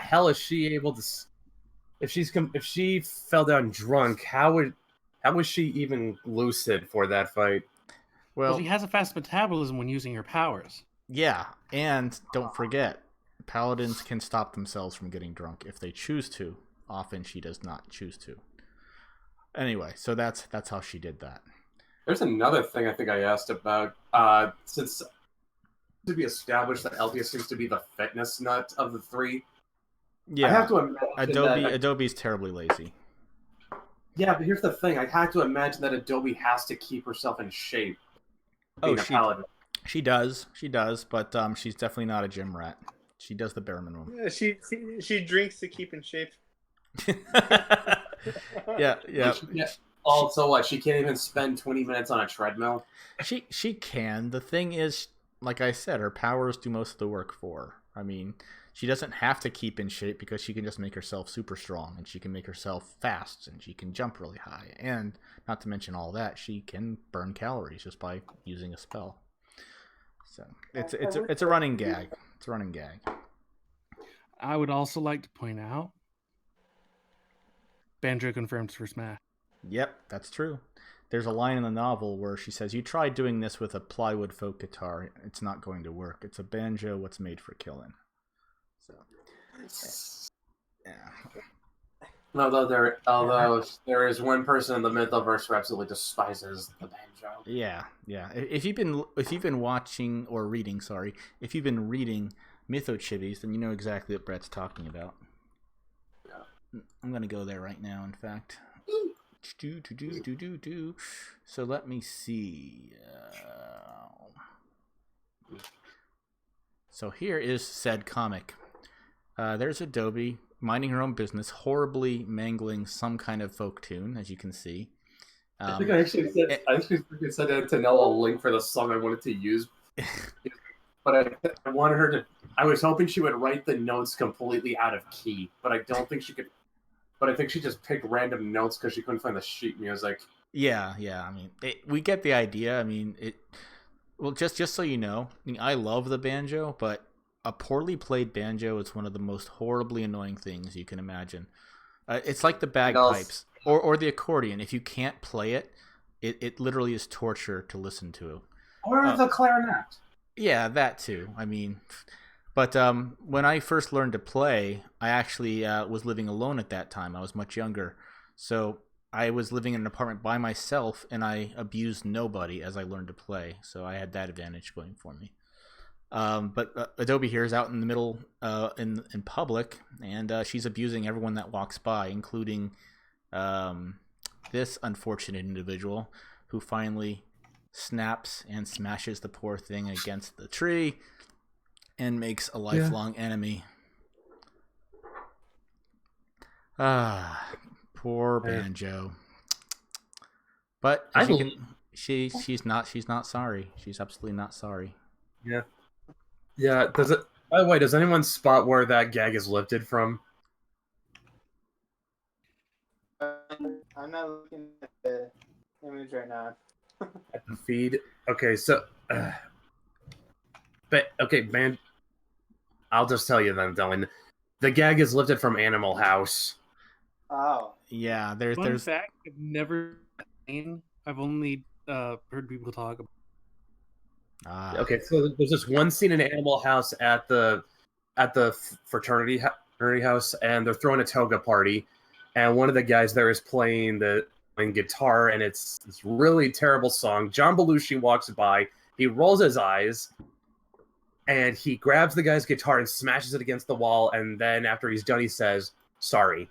hell is she able to? If she fell down drunk, how was she even lucid for that fight? Well, she has a fast metabolism when using her powers. Yeah, and don't forget, paladins can stop themselves from getting drunk if they choose to. Often she does not choose to. Anyway, so that's how she did that. There's another thing I think I asked about. Since to be established that Elvia seems to be the fitness nut of the three. Yeah, I have to imagine Adobe's terribly lazy. Yeah, but here's the thing. I had to imagine that Adobe has to keep herself in shape. She does, but she's definitely not a gym rat. She does the bare minimum. Yeah, she drinks to keep in shape. yeah. Oh, so what? She can't even spend 20 minutes on a treadmill? She can. The thing is, like I said, her powers do most of the work for her. I mean, she doesn't have to keep in shape because she can just make herself super strong, and she can make herself fast, and she can jump really high. And not to mention all that, she can burn calories just by using a spell. So it's a running gag. It's a running gag. I would also like to point out, banjo confirmed for Smash. Yep, that's true. There's a line in the novel where she says, "You try doing this with a plywood folk guitar, it's not going to work. It's a banjo, what's made for killing." So, yeah. Although there is one person in the Mythoverse who absolutely despises the banjo. Yeah. If you've been watching or reading, if you've been reading Mythochivies, then you know exactly what Brett's talking about. Yeah. I'm gonna go there right now. In fact. So let me see. So here is said comic. There's Adobe minding her own business, horribly mangling some kind of folk tune, as you can see. I think I actually sent Antonella a link for the song I wanted to use, but I wanted her to. I was hoping she would write the notes completely out of key, but I don't think she could. But I think she just picked random notes because she couldn't find the sheet music. Yeah. I mean, we get the idea. I mean, Well, just so you know, I love the banjo, but a poorly played banjo is one of the most horribly annoying things you can imagine. It's like the bagpipes or the accordion. If you can't play it, it literally is torture to listen to. Or the clarinet. Yeah, that too. I mean, but when I first learned to play, I actually was living alone at that time. I was much younger. So I was living in an apartment by myself, and I abused nobody as I learned to play. So I had that advantage going for me. But Adobe here is out in the middle in public, and she's abusing everyone that walks by, including this unfortunate individual who finally snaps and smashes the poor thing against the tree and makes a lifelong enemy. Poor banjo. But she's not sorry. She's absolutely not sorry. Yeah. Yeah. Does it? By the way, does anyone spot where that gag is lifted from? I'm not looking at the image right now. At the feed. Okay, so, man. I'll just tell you then, Dylan. The gag is lifted from Animal House. Oh. Yeah, Fun fact, I've never seen. I've only heard people talk about. Okay, so there's this one scene in Animal House at the fraternity house, and they're throwing a toga party, and one of the guys there is playing guitar, and it's this really terrible song. John Belushi walks by, he rolls his eyes, and he grabs the guy's guitar and smashes it against the wall, and then after he's done, he says, "Sorry."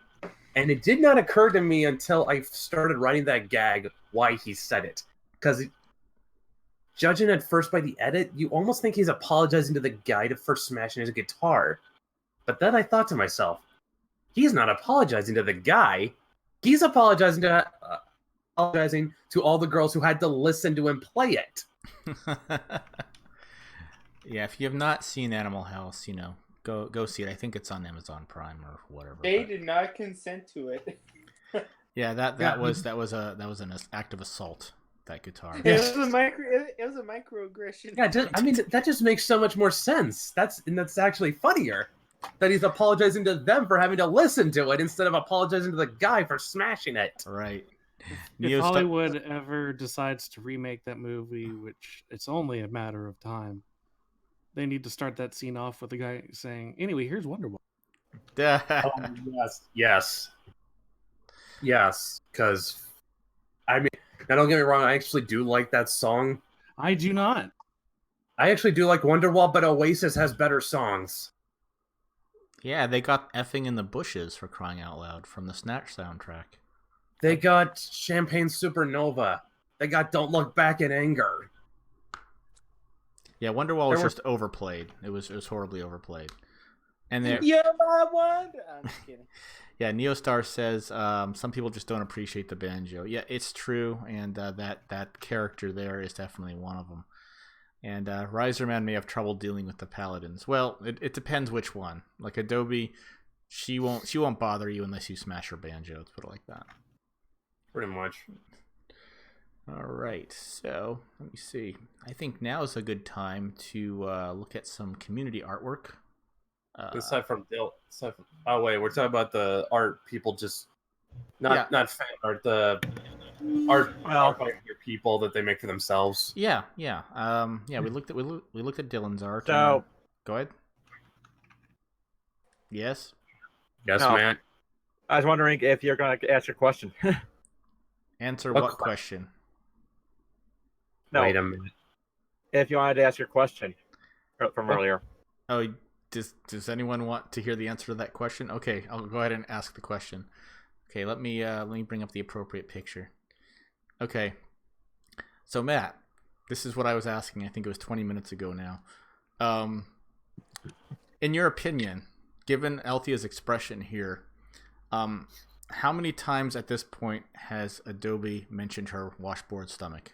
And it did not occur to me until I started writing that gag why he said it. Because judging at first by the edit, you almost think he's apologizing to the guy for smashing his guitar. But then I thought to myself, he's not apologizing to the guy. He's apologizing to all the girls who had to listen to him play it. Yeah, if you have not seen Animal House, go see it. I think it's on Amazon Prime or whatever. They did not consent to it. Yeah, that was an act of assault. That guitar. It was a microaggression. Yeah, that just makes so much more sense. That's actually funnier. That he's apologizing to them for having to listen to it instead of apologizing to the guy for smashing it. Right. If Hollywood ever decides to remake that movie, which it's only a matter of time, they need to start that scene off with the guy saying, "Anyway, here's Wonderwall." Yes. Because I mean, now don't get me wrong. I actually do like that song. I do not. I actually do like Wonderwall, but Oasis has better songs. Yeah, they got Effing in the Bushes, for crying out loud, from the Snatch soundtrack. They got Champagne Supernova. They got Don't Look Back in Anger. Yeah, Wonderwall was just overplayed. It was horribly overplayed. And there, You're my wonder. I'm just kidding. Yeah, Neostar says some people just don't appreciate the banjo. Yeah, it's true, and that character there is definitely one of them. And Riserman may have trouble dealing with the paladins. Well, it depends which one. Like Adobe, she won't bother you unless you smash her banjo. Let's put it like that. Pretty much. All right, so let me see. I think now is a good time to look at some community artwork. Aside from oh wait, we're talking about the art people just not fan art, the art by people that they make for themselves. Yeah. We looked at Dylan's art. So go ahead. Yes, no. Man. I was wondering if you're going to ask your question. Answer what question? No. Wait a minute. If you wanted to ask your question from earlier. Oh, does anyone want to hear the answer to that question? Okay, I'll go ahead and ask the question. Okay, let me bring up the appropriate picture. Okay, so Matt, this is what I was asking. I think it was 20 minutes ago now. In your opinion, given Althea's expression here, how many times at this point has Adobe mentioned her washboard stomach?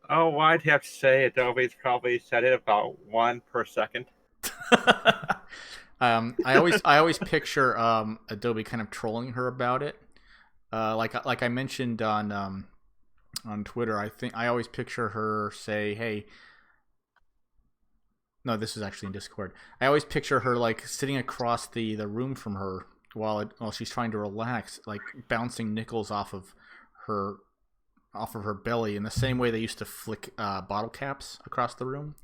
Oh, I'd have to say Adobe's probably said it about 1 per second. I always picture Adobe kind of trolling her about it. Like I mentioned on Twitter, I always picture her say, "Hey." No, this is actually in Discord. I always picture her like sitting across the room from her while she's trying to relax, like bouncing nickels off of her belly in the same way they used to flick bottle caps across the room.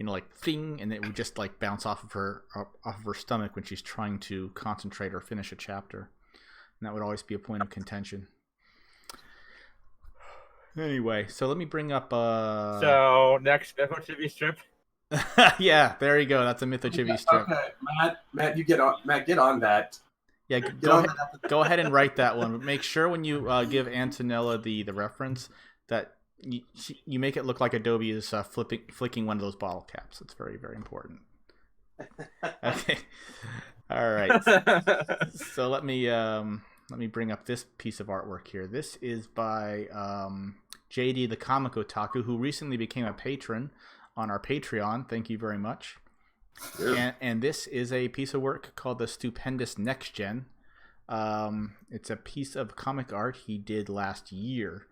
Like thing, and it would just like bounce off of her stomach when she's trying to concentrate or finish a chapter. And that would always be a point of contention. Anyway, so let me bring up So next Mythoverse strip. Yeah, there you go. That's a Mythoverse strip. Okay, Matt, get on that. Yeah, go ahead and write that one. But make sure when you give Antonella the reference that you make it look like Adobe is flicking one of those bottle caps. It's very, very important. Okay. All right. So let me bring up this piece of artwork here. This is by JD the Comic Otaku, who recently became a patron on our Patreon. Thank you very much. And this is a piece of work called The Stupendous Next Gen. It's a piece of comic art he did last year.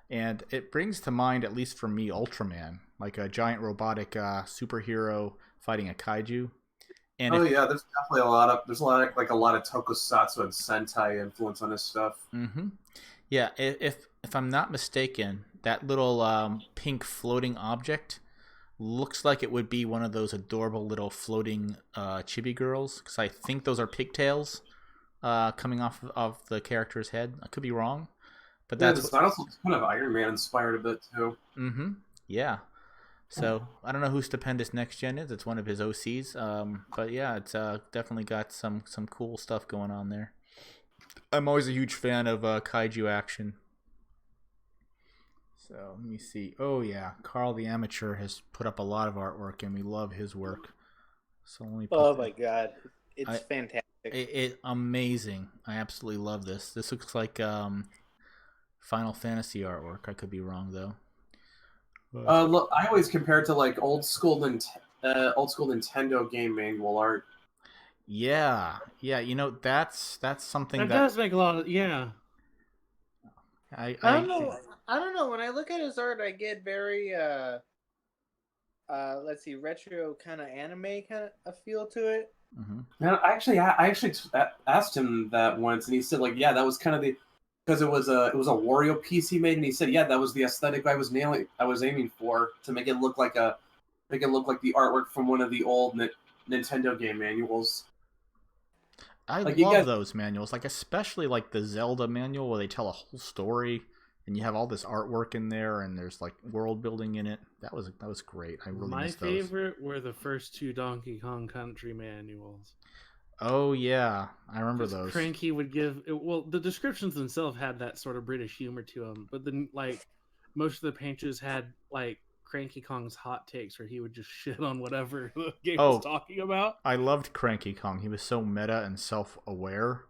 And it brings to mind, at least for me, Ultraman, like a giant robotic superhero fighting a kaiju. And there's definitely a lot of tokusatsu and Sentai influence on this stuff. Mm-hmm. Yeah, if I'm not mistaken, that little pink floating object looks like it would be one of those adorable little floating chibi girls, because I think those are pigtails coming off of the character's head. I could be wrong, but that's kind of Iron Man inspired a bit too. Mm-hmm. Yeah. So I don't know who Stupendous Next Gen is. It's one of his OCs. But yeah, it's definitely got some cool stuff going on there. I'm always a huge fan of kaiju action. So let me see. Oh yeah, Carl the Amateur has put up a lot of artwork, and we love his work. So let me. My god, it's fantastic! It amazing. I absolutely love this. This looks like Final Fantasy artwork. I could be wrong though. Look, I always compare it to like old school Nintendo game manual art. Yeah, you know that's something That that does make a lot of I I don't know. I don't know. When I look at his art, I get very let's see, retro kind of anime kind of a feel to it. Mhm. Now, I actually asked him that once, and he said like, yeah, that was kind of the because it was a Wario piece he made, and he said, yeah, that was the aesthetic I was aiming for to make it look like the artwork from one of the old Nintendo game manuals. I Like you love guys, those manuals, like especially like the Zelda manual where they tell a whole story and you have all this artwork in there and there's like world building in it. That was great. I really my miss those. favorite were the first 2 Donkey Kong Country manuals. Oh yeah, I remember 'Cause those. Cranky would give well, the descriptions themselves had that sort of British humor to them, but then like most of the pages had like Cranky Kong's hot takes where he would just shit on whatever the game Oh, was talking about. I loved Cranky Kong. He was so meta and self-aware.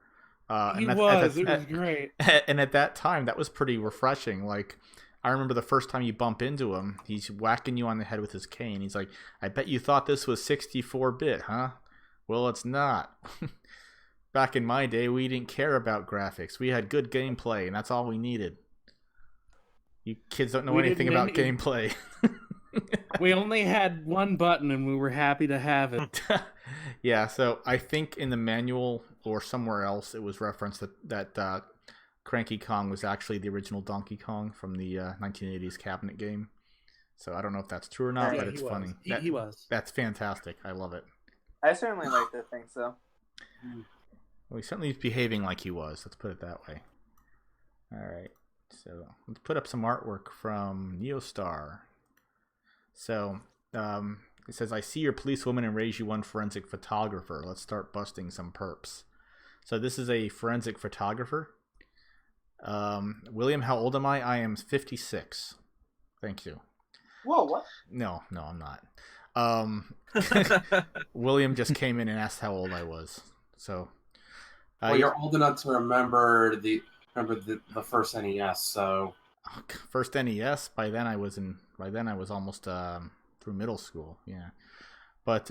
He And was. It was great. and at that time, that was pretty refreshing. Like, I remember the first time you bump into him, he's whacking you on the head with his cane. He's like, "I bet you thought this was 64-bit, huh? Well, it's not." Back in my day, we didn't care about graphics. We had good gameplay, and that's all we needed. You kids don't know We anything didn't about gameplay. We only had one button and we were happy to have it. Yeah, so I think in the manual or somewhere else it was referenced that Cranky Kong was actually the original Donkey Kong from the 1980s cabinet game. So I don't know if that's true or not, Yeah, but it's he was. funny. He was. That's fantastic. I love it. I certainly like to think so. Well, he certainly is behaving like he was. Let's put it that way. All right. So let's put up some artwork from Neostar. So it says, "I see your policewoman and raise you one forensic photographer. Let's start busting some perps." So this is a forensic photographer. William, how old am I? I am 56. Thank you. Whoa, what? No, I'm not. William just came in and asked how old I was. So, well, you're old enough to remember the first NES. So first NES. By then I was almost through middle school. Yeah, but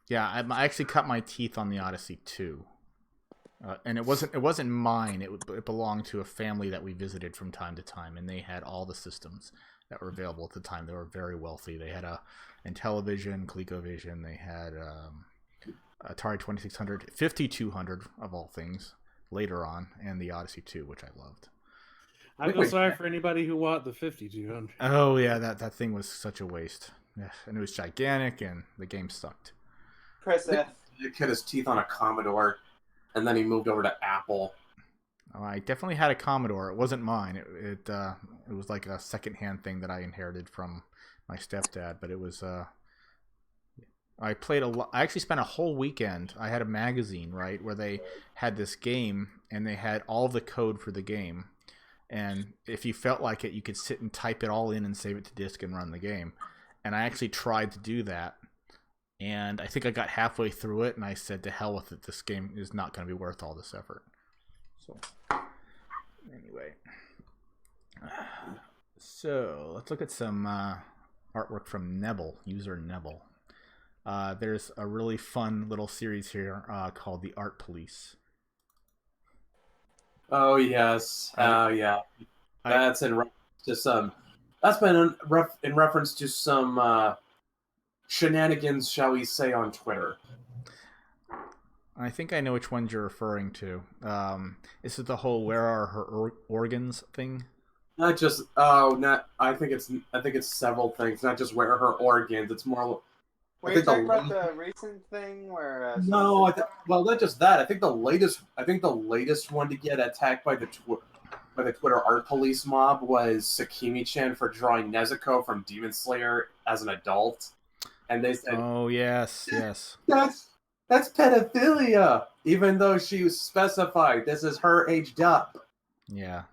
yeah, I actually cut my teeth on the Odyssey 2. And it wasn't mine. It belonged to a family that we visited from time to time, and they had all the systems that were available at the time. They were very wealthy. They had Intellivision, ColecoVision. They had Atari 2600, 5200 of all things later on, and the Odyssey 2, which I loved. I feel sorry for anybody who bought the 5200. Oh yeah, that thing was such a waste. Yeah, and it was gigantic, and the game sucked. Press F. he cut his teeth on a Commodore, and then he moved over to Apple. Oh, I definitely had a Commodore. It wasn't mine. It was like a secondhand thing that I inherited from my stepdad. But it was I played a lot. I actually spent a whole weekend. I had a magazine, right, where they had this game, and they had all the code for the game. And if you felt like it, you could sit and type it all in and save it to disk and run the game. And I actually tried to do that. And I think I got halfway through it, and I said, to hell with it. This game is not going to be worth all this effort. So, anyway. So, let's look at some artwork from Nebel, user Nebel. There's a really fun little series here called The Art Police. Oh yes, yeah. That's in to some. That's been in reference to some shenanigans, shall we say, on Twitter. I think I know which ones you're referring to. Is it the whole "where are her organs" thing? Not just I think it's several things. Not just where are her organs. It's more. Were you talking about the recent thing where? No, well, not just that. I think the latest one to get attacked by the Twitter art police mob was Sakimi-chan for drawing Nezuko from Demon Slayer as an adult, and they said, "Oh yes. That's pedophilia," even though she was specified this is her aged up. Yeah.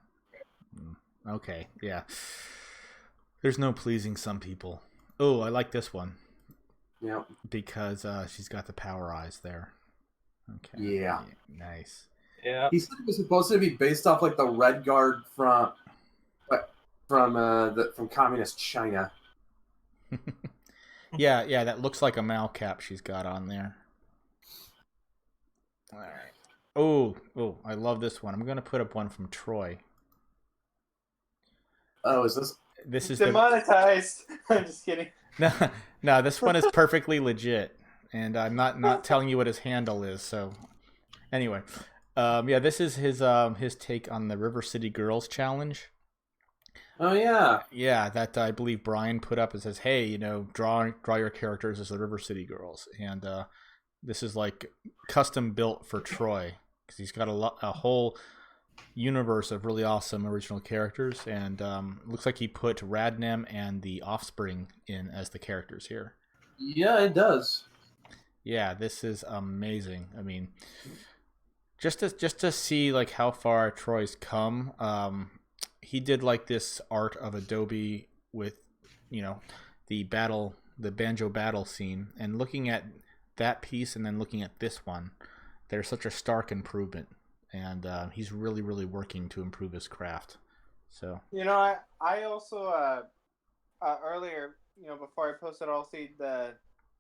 Okay. Yeah. There's no pleasing some people. Oh, I like this one. Yeah. Because she's got the power eyes there. Okay. Yeah. Nice. Yeah. He said it was supposed to be based off like the Red Guard from from communist China. Yeah, that looks like a Mao cap she's got on there. All right. Oh, I love this one. I'm gonna put up one from Troy. Oh, is this? This is demonetized. I'm just kidding. no, this one is perfectly legit, and I'm not telling you what his handle is. So, anyway, yeah, this is his take on the River City Girls challenge. Oh yeah. Yeah, that I believe Brian put up and says, "Hey, draw your characters as the River City Girls," and this is like custom built for Troy because he's got a whole universe of really awesome original characters, and looks like he put Radnem and the Offspring in as the characters here. Yeah, it does. Yeah, this is amazing. I mean, just to see like how far Troy's come. He did like this art of Adobe with, the banjo battle scene, and looking at that piece and then looking at this one, there's such a stark improvement, and he's really, really working to improve his craft. So I also earlier, before I posted all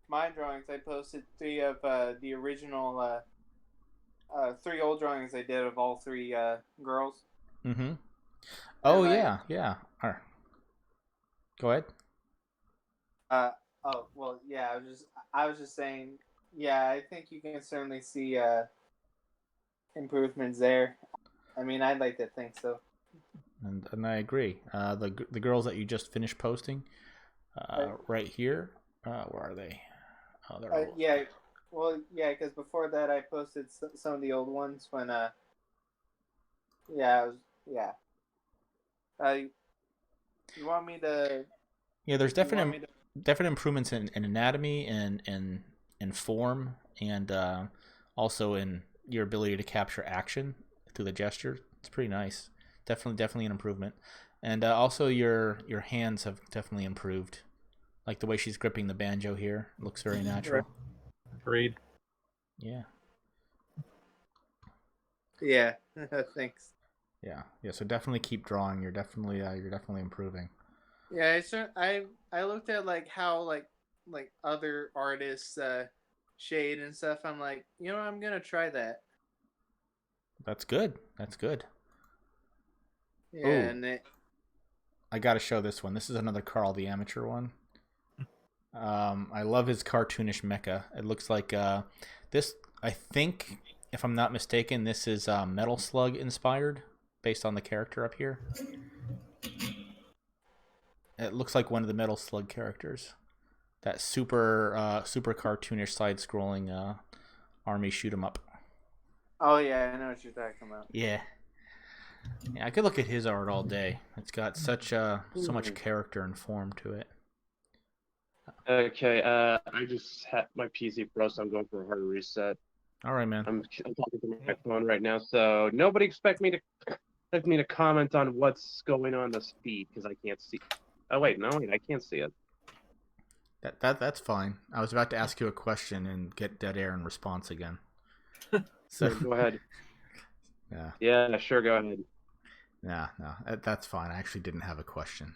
my drawings, I posted 3 of the original 3 old drawings I did of all 3 girls. Mm-hmm. Oh, And yeah. All right. Go ahead. Oh well, yeah. I was just saying. Yeah, I think you can certainly see improvements there. I mean, I'd like to think so. And I agree. The girls that you just finished posting, right here. Where are they? Oh, they're all... Yeah. Well, yeah, because before that I posted some of the old ones when yeah, you want me to? Yeah, there's definite improvements in anatomy and in form, and also in your ability to capture action through the gesture. It's pretty nice. Definitely an improvement. And also your hands have definitely improved. Like the way she's gripping the banjo here looks very natural. Agreed. Yeah. Yeah. Thanks. Yeah. So definitely keep drawing. You're definitely improving. Yeah, I looked at like how like other artists shade and stuff. I'm like, I'm gonna try that. That's good. Yeah, Ooh. and I got to show this one. This is another Carl the Amateur one. I love his cartoonish mecha. It looks like this. I think, if I'm not mistaken, this is Metal Slug inspired, based on the character up here. It looks like one of the Metal Slug characters. That super cartoonish side-scrolling army shoot 'em up. Oh yeah, I know what you're talking about. Yeah, I could look at his art all day. It's got so much character and form to it. Okay, I just had my PC froze, so I'm going for a hard reset. All right, man. I'm talking to my phone right now, so nobody expect me to comment on what's going on the speed because I can't see. Oh wait, I can't see it. That's fine. I was about to ask you a question and get dead air in response again. So Go ahead. Yeah. Yeah, sure, go ahead. No, that's fine. I actually didn't have a question.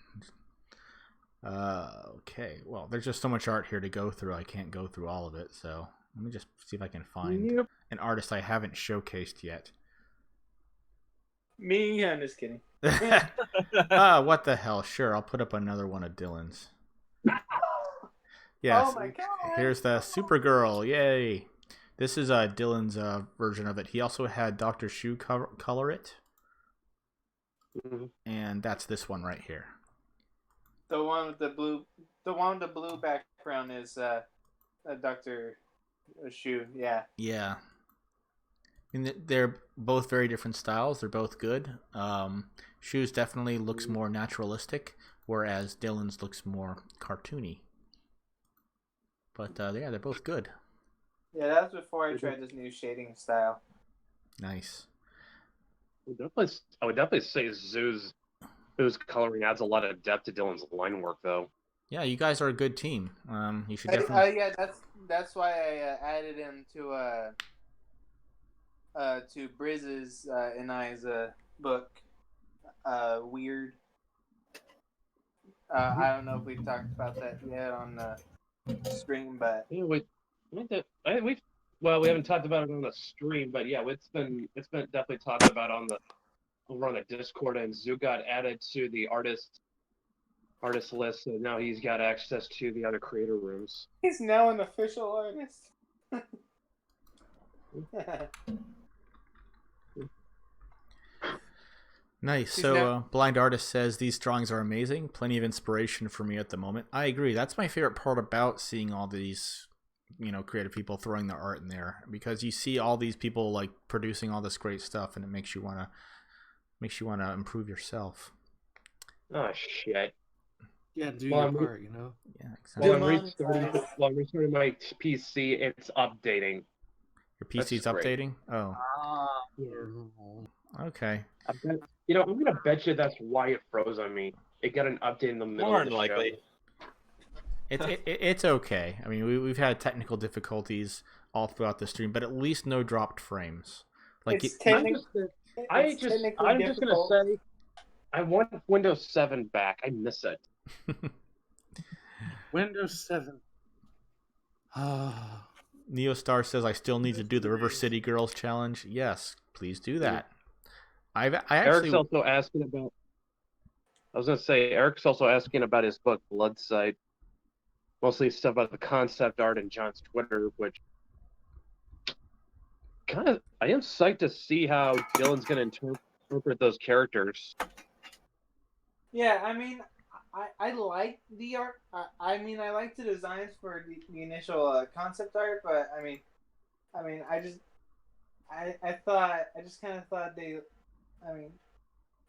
Okay. Well, there's just so much art here to go through. I can't go through all of it. So let me just see if I can find an artist I haven't showcased yet. Me, I'm just kidding. What the hell? Sure, I'll put up another one of Dylan's. Yes. Oh my god! Here's the Supergirl. Yay! This is Dylan's version of it. He also had Dr. Shu color it. Mm-hmm. And that's this one right here. The one with the blue background is Dr. Shu. Yeah. Yeah. And they're both very different styles. They're both good. Shu's definitely looks more naturalistic, whereas Dylan's looks more cartoony. But yeah, they're both good. Yeah, that was before I tried this new shading style. Nice. I would definitely say Zoo's coloring adds a lot of depth to Dylan's line work, though. Yeah, you guys are a good team. You should definitely. Yeah, that's why I added him to Briz's and I's book. Weird. I don't know if we talked about that yet on the stream, but Yeah, we haven't talked about it on the stream, but yeah, it's been definitely talked about over on the Discord, and Zoo got added to the artist list, and now he's got access to the other creator rooms. he's now an official artist. Nice. He's So, now- Blind Artist says these drawings are amazing. Plenty of inspiration for me at the moment. I agree. That's my favorite part about seeing all these, creative people throwing their art in there, because you see all these people like producing all this great stuff, and it makes you wanna improve yourself. Oh shit! Yeah, do Well, your part, you know. Yeah, exactly. While I'm restarting my PC, it's updating. Your PC's That's great. updating. Oh, okay. I bet, I'm gonna bet you that's why it froze on me. It got an update in the middle More of the than likely. show. It's okay. I mean, we've had technical difficulties all throughout the stream, but at least no dropped frames. Like it's I'm technically just gonna say, I want Windows 7 back. I miss it. Windows 7. Neostar says I still need to do the River City Girls challenge. Yes, please do that. I Eric's actually also asking about. I was gonna say Eric's also asking about his book Blood Sight. Mostly stuff about the concept art and John's Twitter, which I am psyched to see how Dylan's gonna interpret those characters. Yeah, I mean, I like the art. I mean, I like the designs for the initial concept art, but I just kind of thought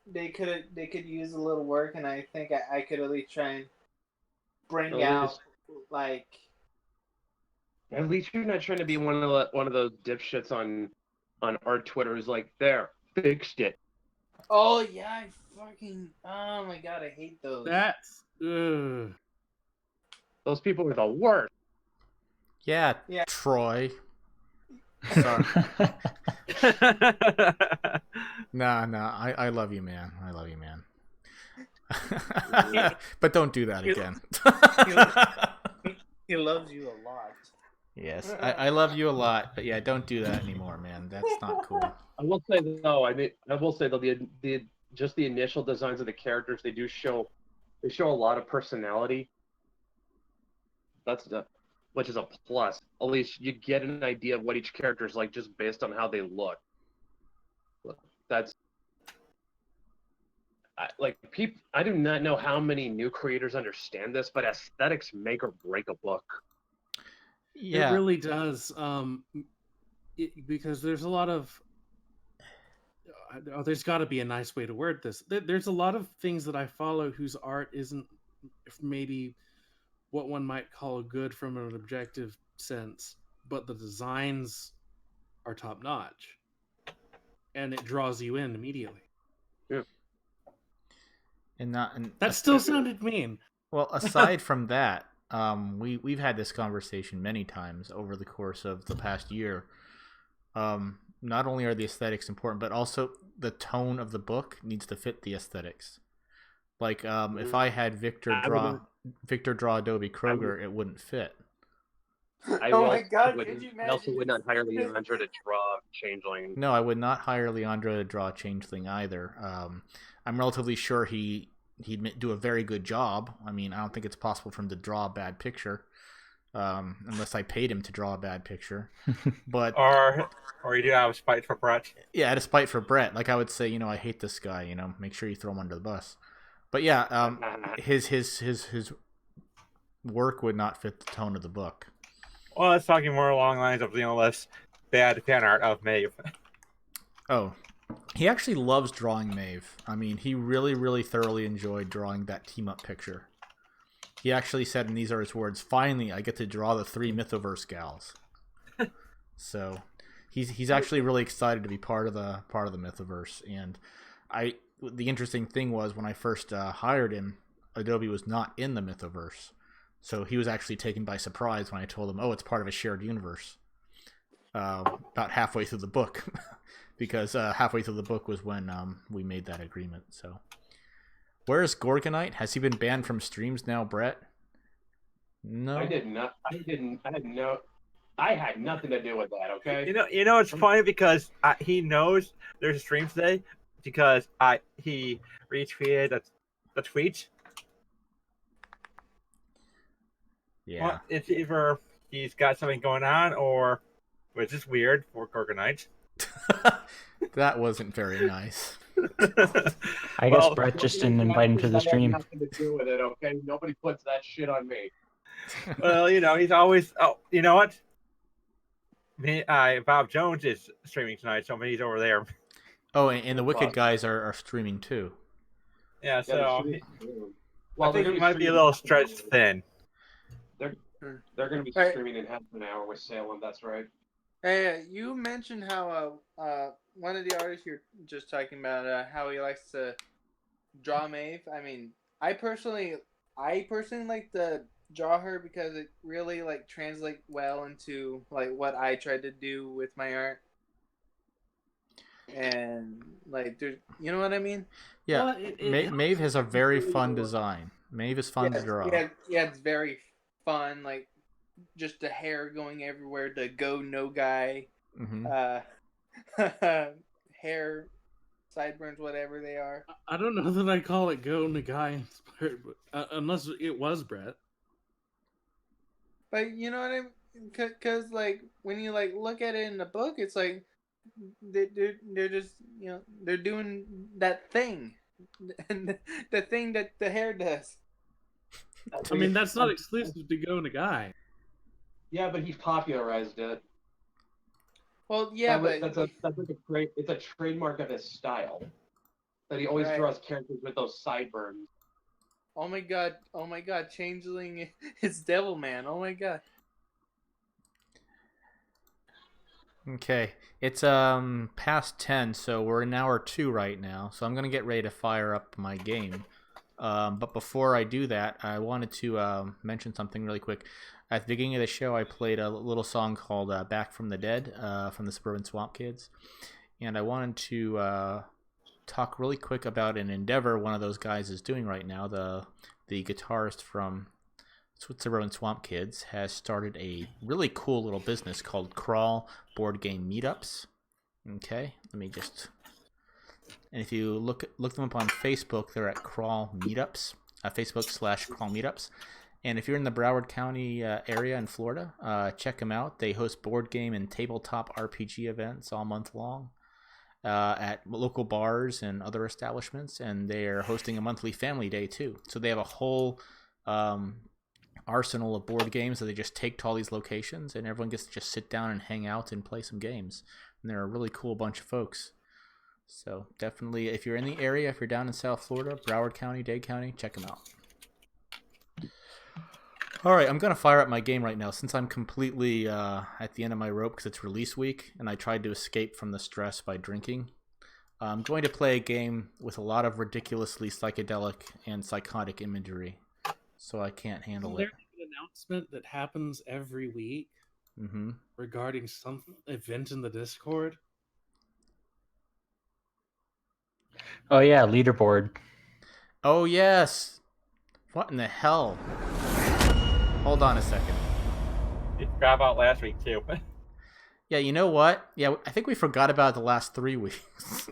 they could use a little work, and I think I could at least try and bring out like. At least you're not trying to be one of those dipshits on art Twitter who's like, there, fixed it. Oh yeah, oh my god, I hate those. That's Those people are the worst. yeah. Troy. Sorry. Nah, I love you, man. I love you, man. But don't do that again. He loves you a lot. Yes, I love you a lot, but yeah, don't do that anymore, man. That's not cool. I will say though, the just the initial designs of the characters, they show a lot of personality. Which is a plus. At least you get an idea of what each character is like just based on how they look. I do not know how many new creators understand this, but aesthetics make or break a book. Yeah, it really does. Because there's a lot of. There's got to be a nice way to word this. There's a lot of things that I follow whose art isn't maybe what one might call good from an objective sense, but the designs are top notch, and it draws you in immediately. Yeah. and That still sounded mean. Well, aside from that, we've had this conversation many times over the course of the past year. Not only are the aesthetics important, but also the tone of the book needs to fit the aesthetics. Like, if I had Victor draw Adobe Kroger, it wouldn't fit. Oh my god, could you I also imagine? would not hire Leandra to draw Changeling. No, I would not hire Leandro to draw Changeling either. I'm relatively sure he'd do a very good job. I mean, I don't think it's possible for him to draw a bad picture, unless I paid him to draw a bad picture. But or you do have a spite for Brett. yeah, out of spite for Brett, like I would say, I hate this guy. Make sure you throw him under the bus. But yeah, his work would not fit the tone of the book. Well, it's talking more along the lines of less bad fan art of Maeve. Oh, he actually loves drawing Maeve. I mean, he really, really thoroughly enjoyed drawing that team-up picture. He actually said, and these are his words, "Finally, I get to draw the 3 Mythoverse gals." So, he's actually really excited to be part of the Mythoverse. And the interesting thing was when I first hired him, Adobe was not in the Mythoverse. So he was actually taken by surprise when I told him, "Oh, it's part of a shared universe." About halfway through the book, because halfway through the book was when we made that agreement. So, Where is Gorgonite? Has he been banned from streams now, Brett? No. I did not. I didn't. I had no. I had nothing to do with that. Okay. It's funny because he knows there's a stream today because he retweeted a tweet. Yeah. Well, it's either he's got something going on or, which is weird for Gorgonite. That wasn't very nice. I guess Brett just didn't invite him to the That had stream. nothing to do with it. Okay. Nobody puts that shit on me. Well, he's always. Oh, you know what? Bob Jones is streaming tonight, so he's over there. Oh, and the Wicked guys are streaming too. Yeah, Yeah, so well, I think it might be a little stretched thin. They're going to be Right. streaming in half an hour with Salem. That's right. Hey, you mentioned how one of the artists you're just talking about how he likes to draw Maeve. I mean, I personally like to draw her because it really like translates well into like what I tried to do with my art. And like, you know what I mean? Yeah, Well, Maeve has a very fun design. Maeve is fun to draw. Yeah, it's very fun. Like, just the hair going everywhere, the go no guy, Mm-hmm. hair, sideburns, whatever they are. I don't know that I call it Go Nagai inspired, unless it was Brett. But you know what I mean? Because like when you like look at it in the book, it's like they're just they're doing that thing, and the thing that the hair does. I mean, that's not exclusive to Go Nagai. Yeah, but he popularized it. Well, yeah, but that's like it's a trademark of his style. That he always Right. draws characters with those sideburns. oh my god, Changeling is Devil Man. Oh my god. Okay, it's past 10, so we're in hour 2 right now. So I'm gonna get ready to fire up my game. But before I do that, I wanted to mention something really quick. At the beginning of the show, I played a little song called "Back from the Dead" from the Suburban Swamp Kids, and I wanted to talk really quick about an endeavor one of those guys is doing right now. The guitarist from Suburban Swamp Kids has started a really cool little business called Crawl Board Game Meetups. Okay, let me just. And if you look them up on Facebook, they're at Crawl Meetups, Facebook/Crawl Meetups. And if you're in the Broward County area in Florida, check them out. They host board game and tabletop RPG events all month long at local bars and other establishments. And they're hosting a monthly family day too. So they have a whole arsenal of board games that they just take to all these locations, and everyone gets to just sit down and hang out and play some games. And they're a really cool bunch of folks. So definitely, if you're in the area, if you're down in South Florida, Broward County, Dade County, check them out. All right, I'm going to fire up my game right now since I'm completely at the end of my rope because it's release week and I tried to escape from the stress by drinking. I'm going to play a game with a lot of ridiculously psychedelic and psychotic imagery, so I can't handle it. There's an announcement that happens every week regarding some event in the Discord. Oh yeah, leaderboard. Oh, yes. What in the hell? Hold on a second. You forgot about last week too. Yeah, you know what? Yeah, I think we forgot about the last 3 weeks.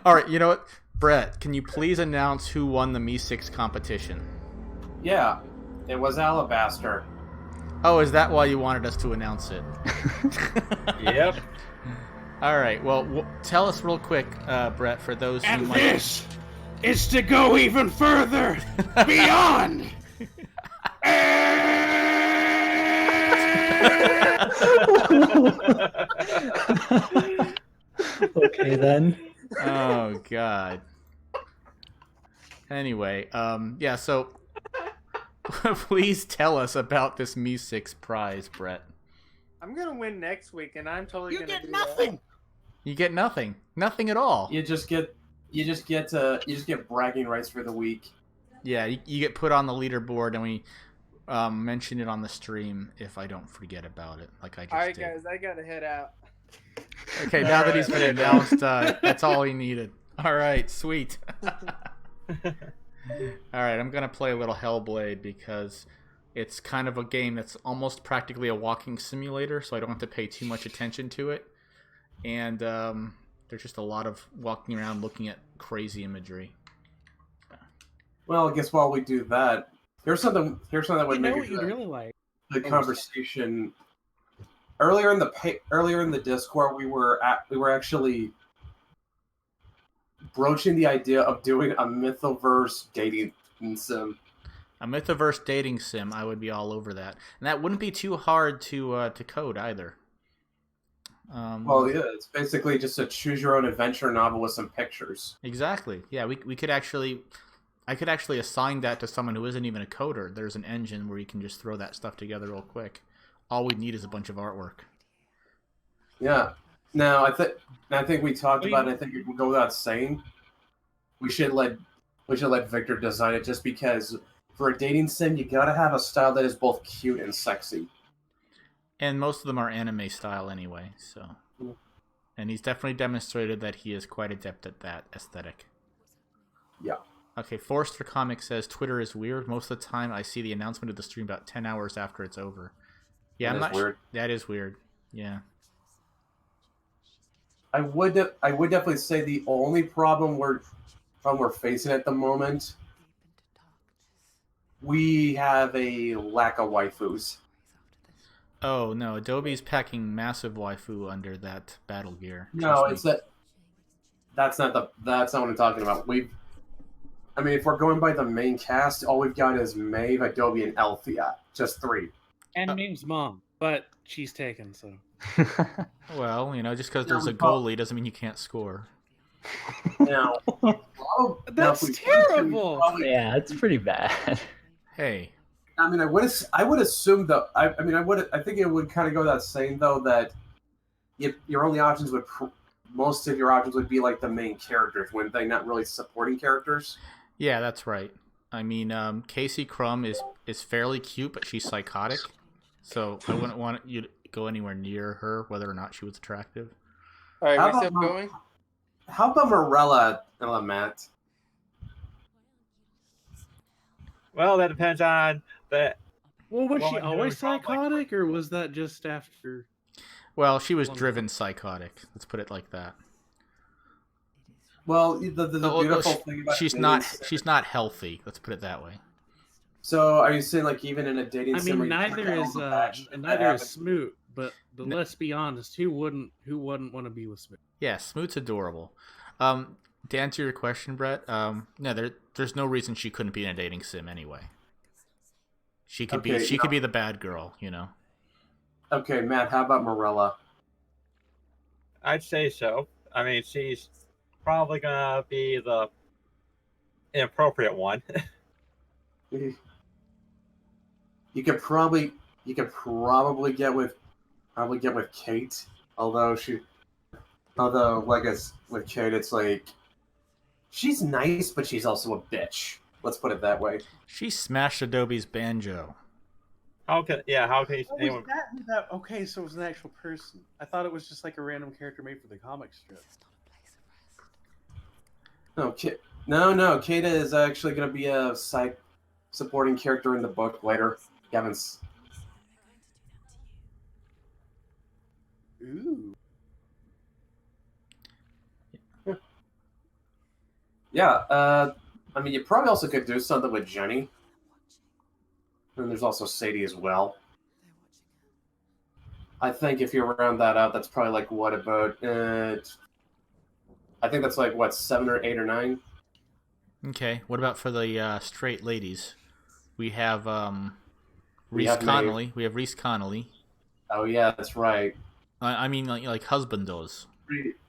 All right, you know what? Brett, can you please announce who won the Me6 competition? Yeah, it was Alabaster. Oh, is that why you wanted us to announce it? Yep. All right, well, tell us real quick, Brett, for those who And might... this is to go even further beyond. Okay then. Oh, God. Anyway, yeah, so please tell us about this Me6 prize, Brett. I'm gonna win next week, and I'm totally You gonna get do nothing. You get nothing. Nothing at all. You just get bragging rights for the week. Yeah, you get put on the leaderboard, and we mention it on the stream if I don't forget about it, like I just All right, did. guys, I gotta head out. Okay, now that he's been announced, that's all he needed. All right, sweet. All right, I'm gonna play a little Hellblade because it's kind of a game that's almost practically a walking simulator, so I don't have to pay too much attention to it. And there's just a lot of walking around looking at crazy imagery. Well, I guess while we do that, here's something that would You know make what you'd really like? the conversation earlier in the Discord. We were actually broaching the idea of doing a Mythoverse dating sim. A Mythoverse dating sim, I would be all over that, and that wouldn't be too hard to code either. Well, yeah, it's basically just a choose your own adventure novel with some pictures. Exactly. Yeah, we could actually, I could actually assign that to someone who isn't even a coder. There's an engine where you can just throw that stuff together real quick. All we need is a bunch of artwork. Yeah. Now I think we talked about it. I think it would go without saying. We should let Victor design it, just because for a dating sim you gotta have a style that is both cute and sexy. And most of them are anime style anyway, so. And he's definitely demonstrated that he is quite adept at that aesthetic. Yeah. Okay, Forrester Comics says Twitter is weird. Most of the time I see the announcement of the stream about 10 hours after it's over. Yeah, I'm not weird. That is weird. Yeah. I would definitely say the only problem we're facing at the moment, we have a lack of waifus. Oh no, Adobe's packing massive waifu under that battle gear. No, Trust me. that's not what I'm talking about. If we're going by the main cast, all we've got is Maeve, Adobe, and Althea. Just 3. And Maeve's mom, but she's taken, so. Well, just because there's a goalie doesn't mean you can't score. Now, That's terrible. Yeah, it's pretty bad. Hey. I would assume though. I think it would kind of go without saying though that if your only options most of your options would be like the main characters, wouldn't they? Not really supporting characters. Yeah, that's right. Casey Crumb is fairly cute, but she's psychotic. So I wouldn't want you to go anywhere near her, whether or not she was attractive. All right, How we still about- going? How about Morella, Matt? Well, that depends on the. Well, was she Woman always who's not like- psychotic, or was that just after? Well, she was driven psychotic. Let's put it like that. Well, the beautiful thing about she's not healthy. Let's put it that way. So, are you saying like even in a dating sim? where you neither turn is down the passion, that neither is happens? Smoot. But let's be honest, who wouldn't want to be with Smoot? Yeah, Smoot's adorable. To answer your question, Brett, no, there's no reason she couldn't be in a dating sim anyway. She could be the bad girl, Okay, Matt. How about Morella? I'd say so. She's probably gonna be the inappropriate one. You could probably get with Kate, although with Kate it's like she's nice, but she's also a bitch. Let's put it that way. She smashed Adobe's banjo. How can anyone? Okay, so it was an actual person. I thought it was just like a random character made for the comic strip. No, Kate is actually going to be a supporting character in the book later. Gavin's. Ooh. Yeah, you probably also could do something with Jenny. And there's also Sadie as well. I think if you round that out, that's probably like what about? I think that's like what 7 or 8 or 9. Okay, what about for the straight ladies? We have Reese have Connolly. Maeve. We have Reese Connolly. Oh yeah, that's right. I mean, like husbandos.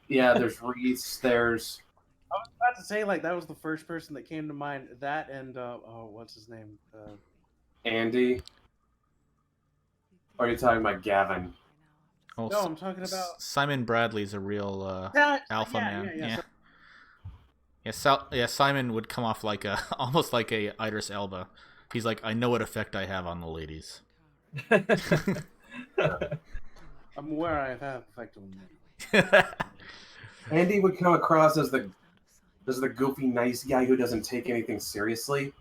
Yeah, there's Reese. There's I was about to say that was the first person that came to mind. That and what's his name? Andy. Or are you talking about Gavin? Oh, No, I'm talking about Simon Bradley's a real alpha man. Yeah. Simon would come off like almost like a Idris Elba. He's like, I know what effect I have on the ladies. I'm aware I have effect on men. Andy would come across as the the goofy nice guy who doesn't take anything seriously.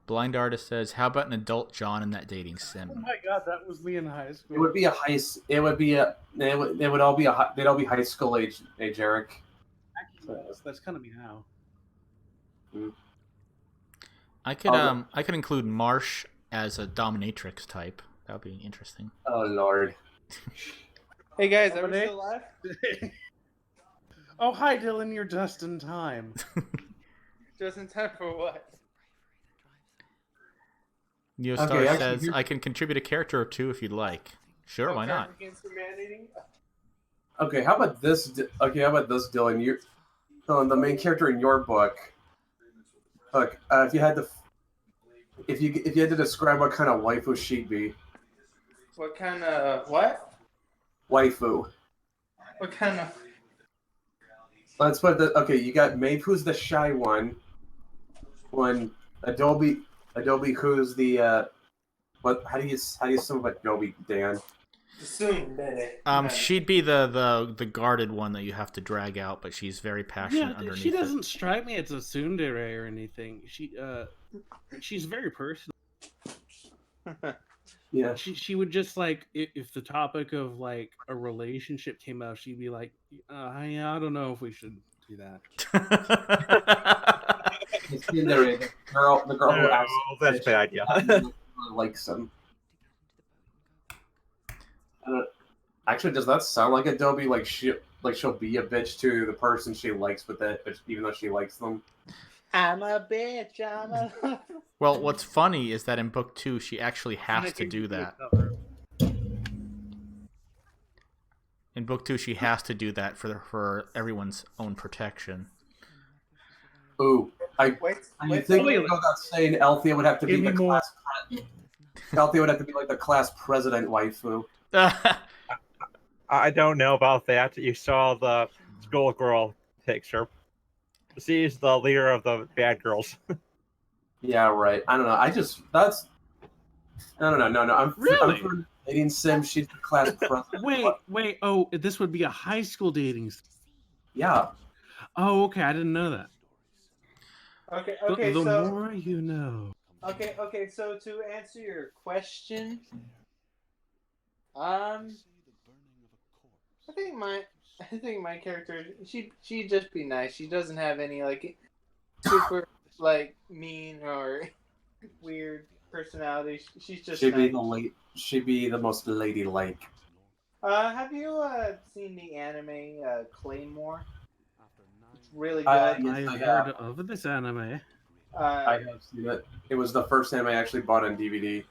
Blind Artist says, "How about an adult John in that dating Oh sim?" my god, that was me in high school. It would be a high. It would all be they'd all be high school age, Eric. Actually, that's kind of me now. I could include Marsh as a dominatrix type. That would be interesting. Oh Lord. Hey guys, are we Dominic? still live? Oh, hi, Dylan. You're just in time. Just in time for what? Neostar Okay, actually, says, here's- "I can contribute a character or two if you'd like." Sure, why not? Against humanity? Okay, how about this? Okay, how about this, Dylan? You, the main character in your book. Look, if you had to, if you had to describe what kind of waifu she'd be, What kind of what? waifu. What kind of? Let's put the okay. You got Maeve, who's the shy one. Adobe, who's the what? How do you sum up Adobe, Dan? Soon, baby. She'd be the guarded one that you have to drag out, but she's very passionate Yeah, underneath. she doesn't strike me as a tsundere or anything. She's very personal. Yeah. She would just like if the topic of like a relationship came up, she'd be like, I don't know if we should do that. The girl who No, absolutely that's a bad idea. likes him. Actually, does that sound like Adobe? Like she'll be a bitch to the person she likes with it, but even though she likes them. I'm a bitch. I'm a. Well, what's funny is that in book 2, she actually has to do that. In book 2, she has to do that for everyone's own protection. Ooh, I think without saying Althea would have to be Give me the more. class. Althea would have to be like the class president waifu. I don't know about that. You saw the schoolgirl picture. She's the leader of the bad girls. Yeah, right. I don't know. No. I'm Really? for dating sim. She's the class president. Wait. Oh, this would be a high school dating. Yeah. Oh, okay. I didn't know that. Okay. The So more you know. okay. So to answer your question, I think my character she'd just be nice. She doesn't have any like super like mean or weird personality. She's just nice. She'd be the most ladylike. Have you seen the anime Claymore? It's really good. I've heard of this anime. I have seen it. It was the first time I actually bought on DVD.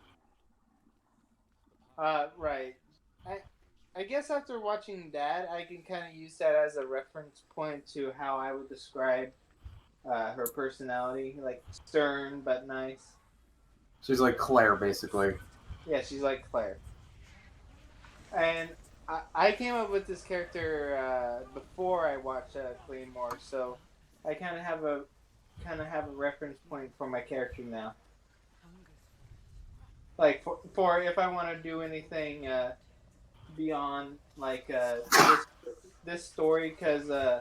Right. I guess after watching that, I can kind of use that as a reference point to how I would describe her personality, like stern but nice. She's like Claire, basically. Yeah, she's like Claire. And I came up with this character before I watched Claymore, so I kind of have a reference point for my character now. Like for if I want to do anything beyond like this story, because I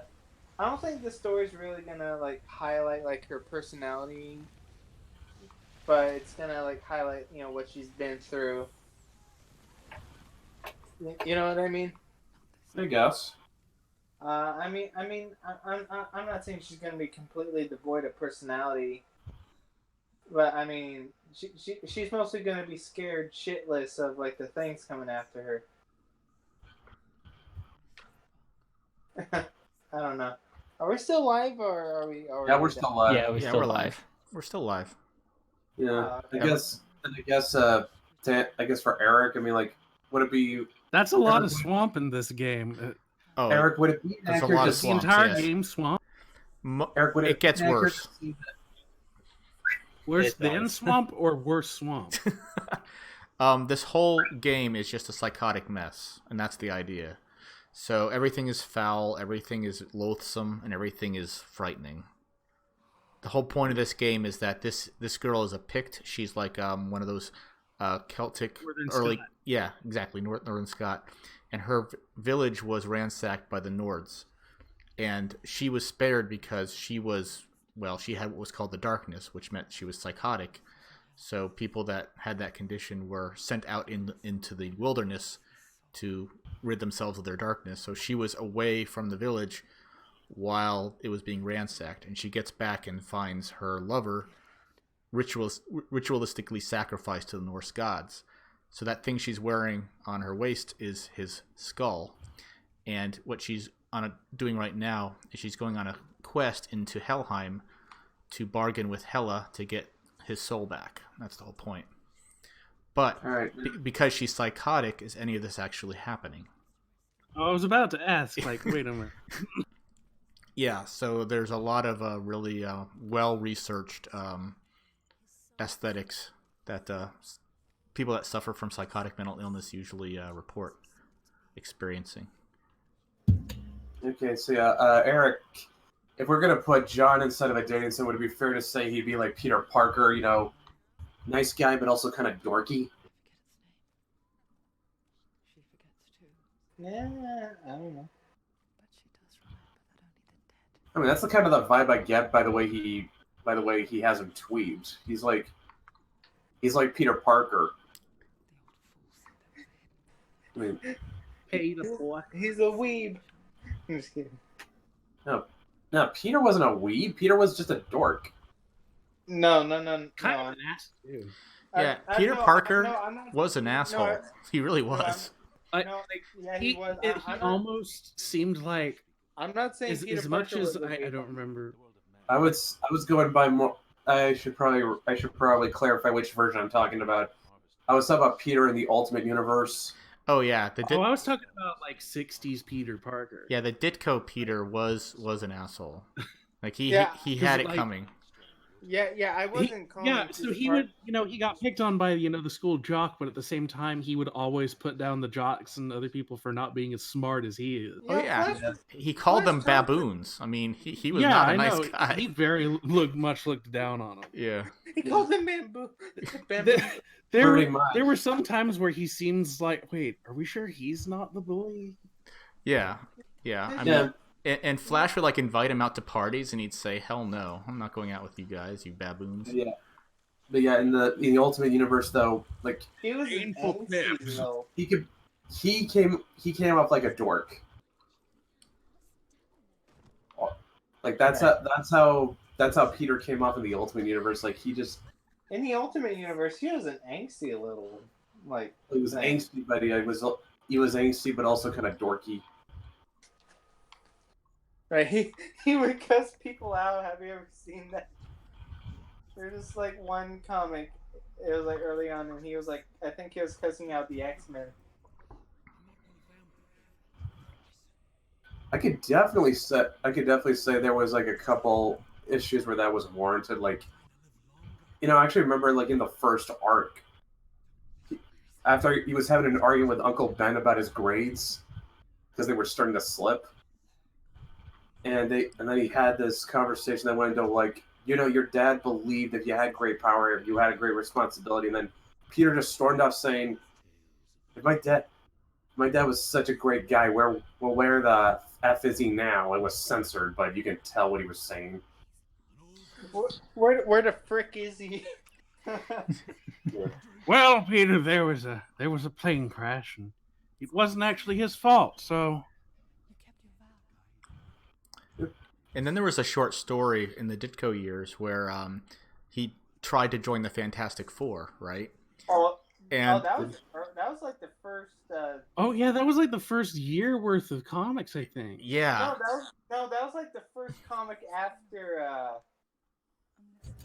don't think this story is really gonna like highlight like her personality, but it's gonna like highlight what she's been through. You know what I mean? I guess. I'm not saying she's gonna be completely devoid of personality, but I mean she's mostly gonna be scared shitless of like the things coming after her. I don't know. Are we still live or are we? Yeah, we're still live. Yeah, We're live. We're still live. Yeah, okay. I guess for Eric, I mean, like, would it be That's a lot of swamp in this game. Oh, Eric? Would it be there's a accurate lot to of The see swamps, entire yes. game swamp. Eric? Would It gets be accurate worse. to see that- Worse It than does. swamp or worse swamp? This whole game is just a psychotic mess, and that's the idea. So everything is foul, everything is loathsome, and everything is frightening. The whole point of this game is that this girl is a Pict. She's like one of those Celtic Northern early, Scot. yeah, exactly, Northern Scot, and her village was ransacked by the Nords. and she was spared because she had what was called the darkness, which meant she was psychotic. So people that had that condition were sent out into the wilderness to rid themselves of their darkness. So she was away from the village while it was being ransacked, and she gets back and finds her lover ritualistically sacrificed to the Norse gods. So that thing she's wearing on her waist is his skull. And what she's doing right now is she's going on a quest into Helheim to bargain with Hela to get his soul back. That's the whole point. But because she's psychotic, is any of this actually happening? I was about to ask, like, wait a minute. Yeah, so there's a lot of really well-researched aesthetics that people that suffer from psychotic mental illness usually report experiencing. Okay, so Eric, if we're gonna put John instead of a dating sim, would it be fair to say he'd be like Peter Parker? You know, nice guy, but also kind of dorky. Yeah, I don't know. I mean, that's the kind of the vibe I get by the way he has him tweebed. He's like Peter Parker. I mean, Hey, the boy. He's a weeb. I'm just kidding. no, Peter wasn't a weeb. Peter was just a dork. No. Kind of an ass, too. Yeah, Peter Parker was an asshole. He really was. He was. He almost seemed like, I'm not saying Peter as much Parker as was a I weeb. don't remember. I was going by more. I should probably clarify which version I'm talking about. I was talking about Peter in the Ultimate Universe. Oh yeah, I was talking about like '60s Peter Parker. yeah, the Ditko Peter was an asshole. Like he had it like, coming. Yeah, I wasn't calling. Yeah, so he would, he got picked on by, the school jock, but at the same time, he would always put down the jocks and other people for not being as smart as he is. Oh yeah, he called them baboons. I mean, he was not a nice guy. He looked down on them. Yeah. He called them bamboo. There were some times where he seems like, wait, are we sure he's not the bully? Yeah. I mean, and Flash would like invite him out to parties, and he'd say, "Hell no, I'm not going out with you guys, you baboons." Yeah, but yeah, in the Ultimate Universe though, like He was angsty, though. he came off like a dork. Like that's how Peter came off in the Ultimate Universe. Like he just In the Ultimate Universe, he was an angsty little, like. he was angsty, but he was angsty, but also kind of dorky. Right, he would cuss people out. Have you ever seen that? There's just like one comic. It was like early on, and he was like, I think he was cussing out the X-Men. I could definitely say there was like a couple issues where that was warranted. Like, I actually remember like in the first arc, after he was having an argument with Uncle Ben about his grades because they were starting to slip. And then he had this conversation that went into like, your dad believed if you had great power, you had a great responsibility. And then Peter just stormed off saying, if my dad was such a great guy, where the F is he now? It was censored, but you can tell what he was saying. Where the frick is he? Well, Peter, there was a plane crash, and it wasn't actually his fault, so. And then there was a short story in the Ditko years where he tried to join the Fantastic Four, right? That was like the first. Oh yeah, that was like the first year worth of comics, I think. Yeah. That was like the first comic after.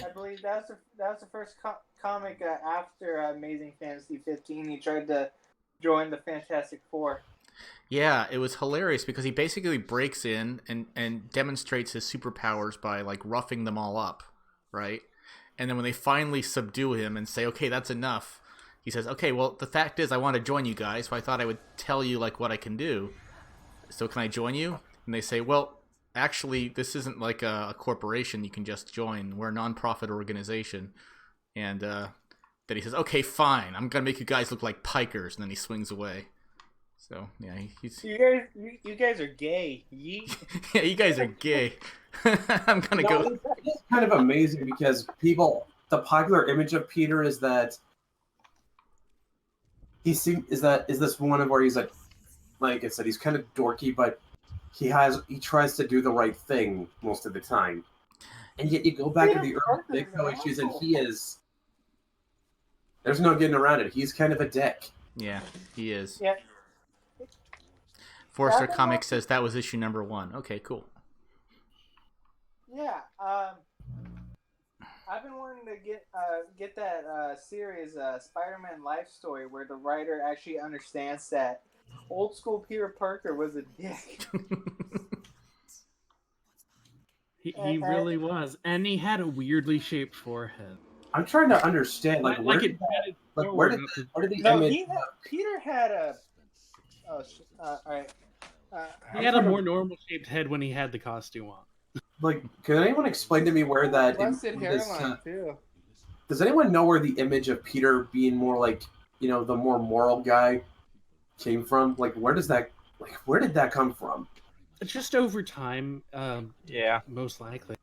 I believe that was the first comic after Amazing Fantasy 15. He tried to join the Fantastic Four. Yeah, it was hilarious because he basically breaks in and demonstrates his superpowers by like roughing them all up, right? And then when they finally subdue him and say, "Okay, that's enough," he says, "Okay, well, the fact is I want to join you guys, so I thought I would tell you like what I can do. So can I join you?" And they say, "Well, actually, this isn't like a corporation you can just join. We're a non-profit organization." And then he says, "Okay, fine. I'm going to make you guys look like pikers." And then he swings away. So yeah, he's You guys are gay. Yeet. yeah, you guys are gay. I'm gonna go. It's kind of amazing because the popular image of Peter is that is this one of where he's like I said, he's kind of dorky, but he tries to do the right thing most of the time. And yet you go back to the early Mytho issues, and there's no getting around it. He's kind of a dick. Yeah, he is. Yeah. Forrester Comics says that was issue number 1. Okay, cool. Yeah. I've been wanting to get that series, Spider-Man Life Story, where the writer actually understands that old school Peter Parker was a dick. He really was, and he had a weirdly shaped forehead. I'm trying to understand, where did the image? Peter had a. Oh, all right. He had a more normal shaped head when he had the costume on. Like, can anyone explain to me where that? Does anyone know where the image of Peter being more like, the more moral guy came from? Like, where did that come from? Just over time, Yeah. most likely.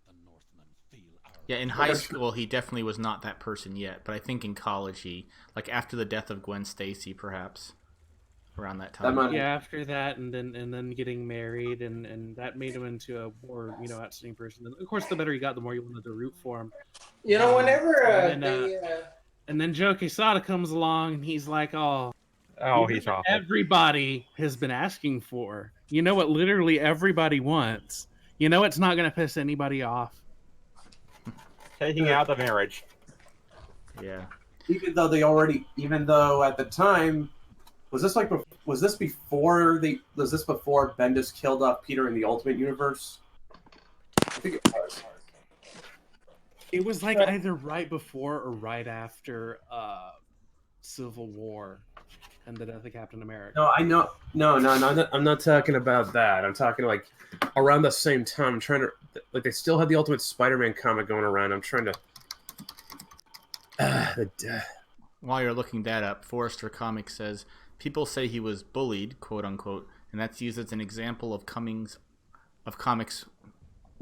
Yeah, in high school, he definitely was not that person yet. But I think in college, after the death of Gwen Stacy, perhaps around that time. Yeah, after that, and then getting married, and that made him into a more outstanding person. And of course, the better he got, the more you wanted to root for him. Whenever and then Joe Quesada comes along, and he's like, "Oh, he's awful. Everybody has been asking for. You know what? Literally everybody wants. It's not going to piss anybody off. Taking out the marriage." Yeah. Even though at the time, was this before Bendis killed off Peter in the Ultimate Universe? I think it was. It was either right before or right after Civil War and the death of Captain America. No, I know. No, I'm not talking about that. I'm talking around the same time. I'm trying to they still had the Ultimate Spider-Man comic going around. I'm trying to. While you're looking that up, Forrester Comics says people say he was bullied, quote unquote, and that's used as an example of comics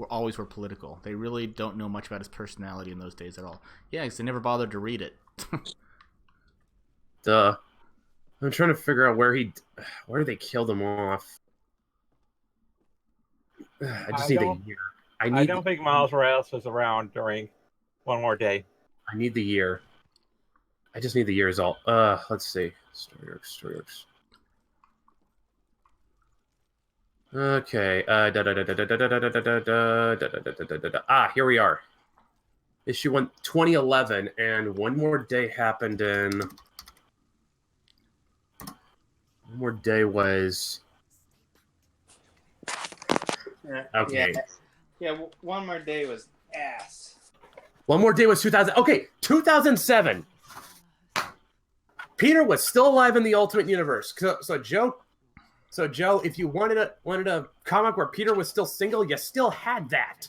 always were political. They really don't know much about his personality in those days at all. Yeah, because they never bothered to read it. Duh. I'm trying to figure out where they killed him off. I just need the year. I don't think Miles Morales was around during One More Day. I need the year. I just need the years all. Let's see. Story arcs. Okay. Here we are. Issue 1, 2011, and One More Day happened in. One More Day was. Okay. Yeah, One More Day was ass. One More Day was 2000. Okay, 2007. Peter was still alive in the Ultimate Universe. So Joe, if you wanted a comic where Peter was still single, you still had that.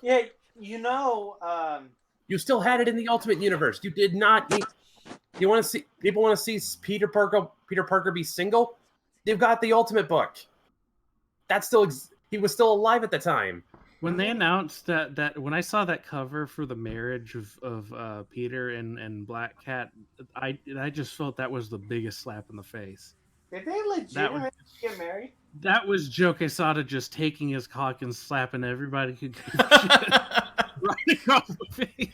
Yeah, you still had it in the Ultimate Universe. You did not need. You want to see people want to see Peter Parker be single? They've got the Ultimate book. He was still alive at the time. When they announced that when I saw that cover for the marriage of Peter and Black Cat, I just felt that was the biggest slap in the face. Did they legitimately get married? That was Joe Quesada just taking his cock and slapping everybody who gave a shit right across the face.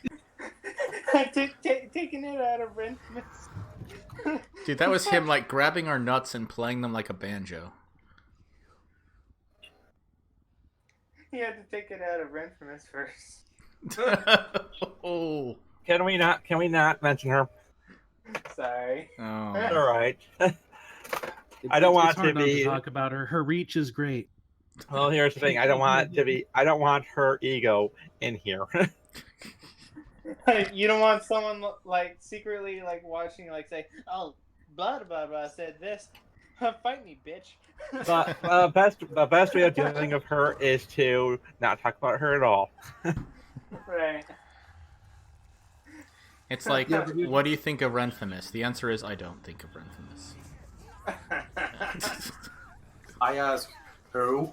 Taking it out of Ren's. Dude, that was him grabbing our nuts and playing them like a banjo. He had to take it out of Ren's first. Oh. Can we not mention her? Sorry. Oh. All right. I don't want to talk about her. Her reach is great. Well, here's the thing. I don't want her ego in here. You don't want someone secretly watching say, "Oh, blah blah blah said this." Fight me, bitch. But the best way of dealing with her is to not talk about her at all. Right. It's like, Yeah, but what do you think of Renthimus? The answer is, I don't think of Renthimus. I ask, who?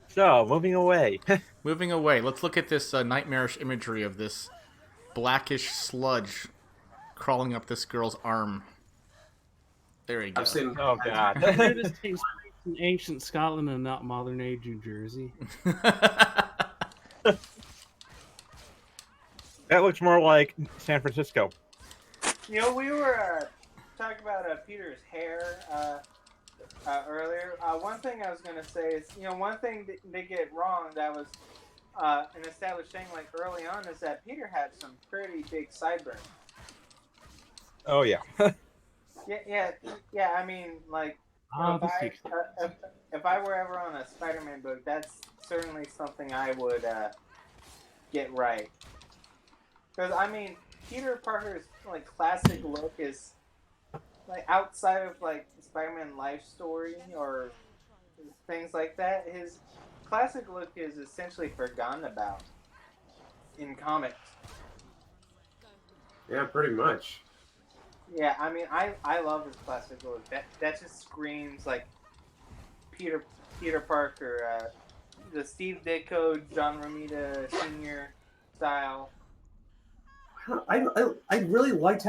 So, moving away. Moving away, let's look at this nightmarish imagery of this blackish sludge crawling up this girl's arm. There you go. I've seen. Oh god. This takes place in ancient Scotland and not modern age New Jersey. That looks more like San Francisco. You know, we were talking about Peter's hair earlier. One thing I was going to say is, one thing they get wrong that was an established thing like early on is that Peter had some pretty big sideburns. Oh yeah. Yeah. I mean, like, if I were ever on a Spider-Man book, that's certainly something I would get right. Because I mean, Peter Parker's like classic look is like outside of like Spider-Man life story or things like that. His classic look is essentially forgotten about in comics. Yeah, pretty much. Yeah, I mean, I love his classic look. That just screams like Peter Parker, the Steve Ditko, John Romita Sr. style. I really liked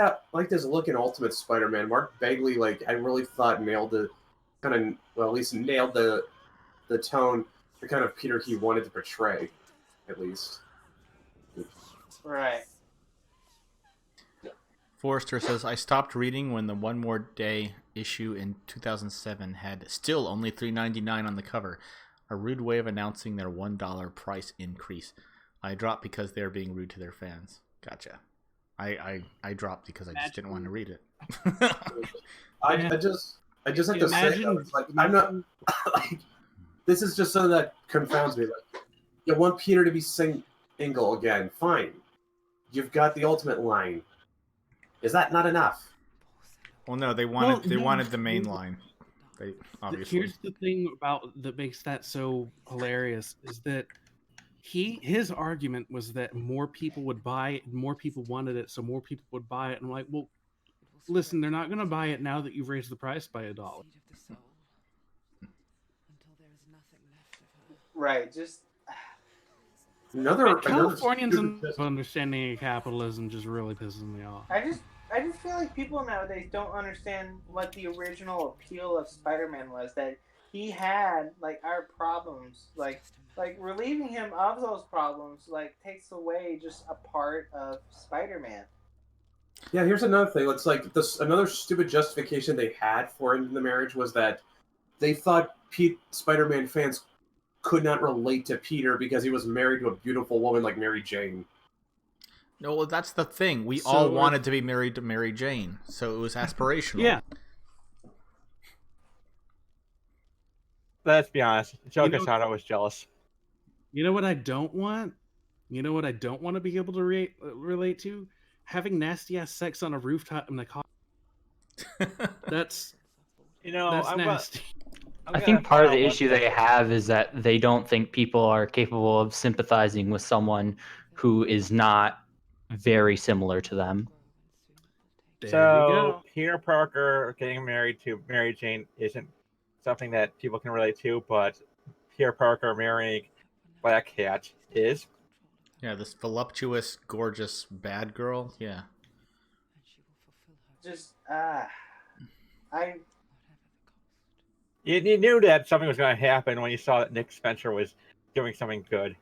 his look in Ultimate Spider-Man. Mark Bagley, I really thought nailed the kind of, well, at least nailed the tone, the kind of Peter he wanted to portray, at least. Right. Forrester says, I stopped reading when the One More Day issue in 2007 had still only $3.99 on the cover. A rude way of announcing their $1 price increase. I dropped because they were being rude to their fans. Gotcha. I dropped because I just didn't want to read it. I just have to say, though, I'm not this is just something that confounds me. You want Peter to be single again? Fine. You've got the Ultimate line. Is that not enough? Well, no, they wanted the main line. They obviously. Here's the thing that makes that so hilarious is that his argument was that more people would buy it, more people wanted it, so more people would buy it. And I'm like, well, listen, they're not going to buy it now that you've raised the price by $1. Right. Just Californians and understanding of capitalism just really pisses me off. I just feel like people nowadays don't understand what the original appeal of Spider-Man was. That he had like our problems, like relieving him of those problems, takes away just a part of Spider-Man. Yeah, here's another thing. It's like another stupid justification they had for ending the marriage was that they thought Spider-Man fans could not relate to Peter because he was married to a beautiful woman like Mary Jane. No, well, that's the thing. We all wanted to be married to Mary Jane, so it was aspirational. Yeah. Let's be honest. Joe Quesada was jealous. You know what I don't want? You know what I don't want to be able to relate to? Having nasty ass sex on a rooftop in the car. That's nasty. I think part of the issue they have is that they don't think people are capable of sympathizing with someone who is not very similar to them. So Peter Parker getting married to Mary Jane isn't something that people can relate to, but Peter Parker marrying Black Cat is. Yeah, this voluptuous, gorgeous bad girl. Yeah. Just You knew that something was going to happen when you saw that Nick Spencer was doing something good.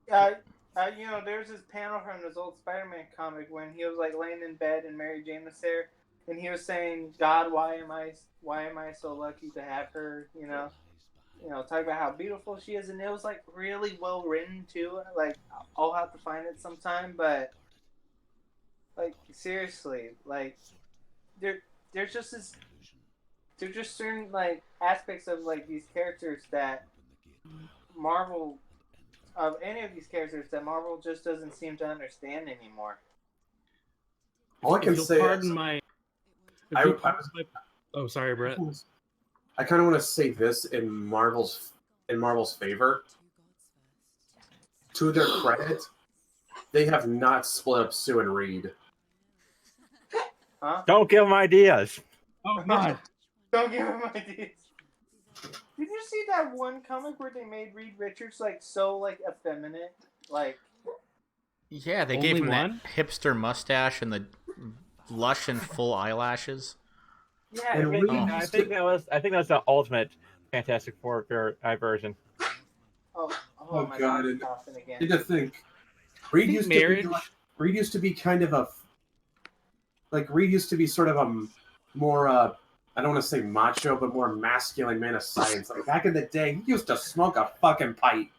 There's this panel from this old Spider-Man comic when he was laying in bed and Mary Jane was there, and he was saying, "God, why am I so lucky to have her?" Talk about how beautiful she is, and it was really well written too. I'll have to find it sometime, but seriously, there's just certain aspects of these characters that Marvel just doesn't seem to understand anymore. All I can say Oh, sorry, Brett. I kind of want to say this in Marvel's favor. to their credit, they have not split up Sue and Reed. Huh? Don't give them ideas. Oh God. Don't give him ideas. Did you see that one comic where they made Reed Richards like so like effeminate? Like Yeah, they Only gave him one? that hipster mustache and the lush and full eyelashes. yeah, And it- Reed Oh. I used think to, that was the ultimate Fantastic Four version. oh my God, God, and coughing again. I think Reed think used marriage. to be Reed used to be kind of a Reed used to be sort of a more I don't want to say macho, but more masculine man of science. Like back in the day, he used to smoke a fucking pipe.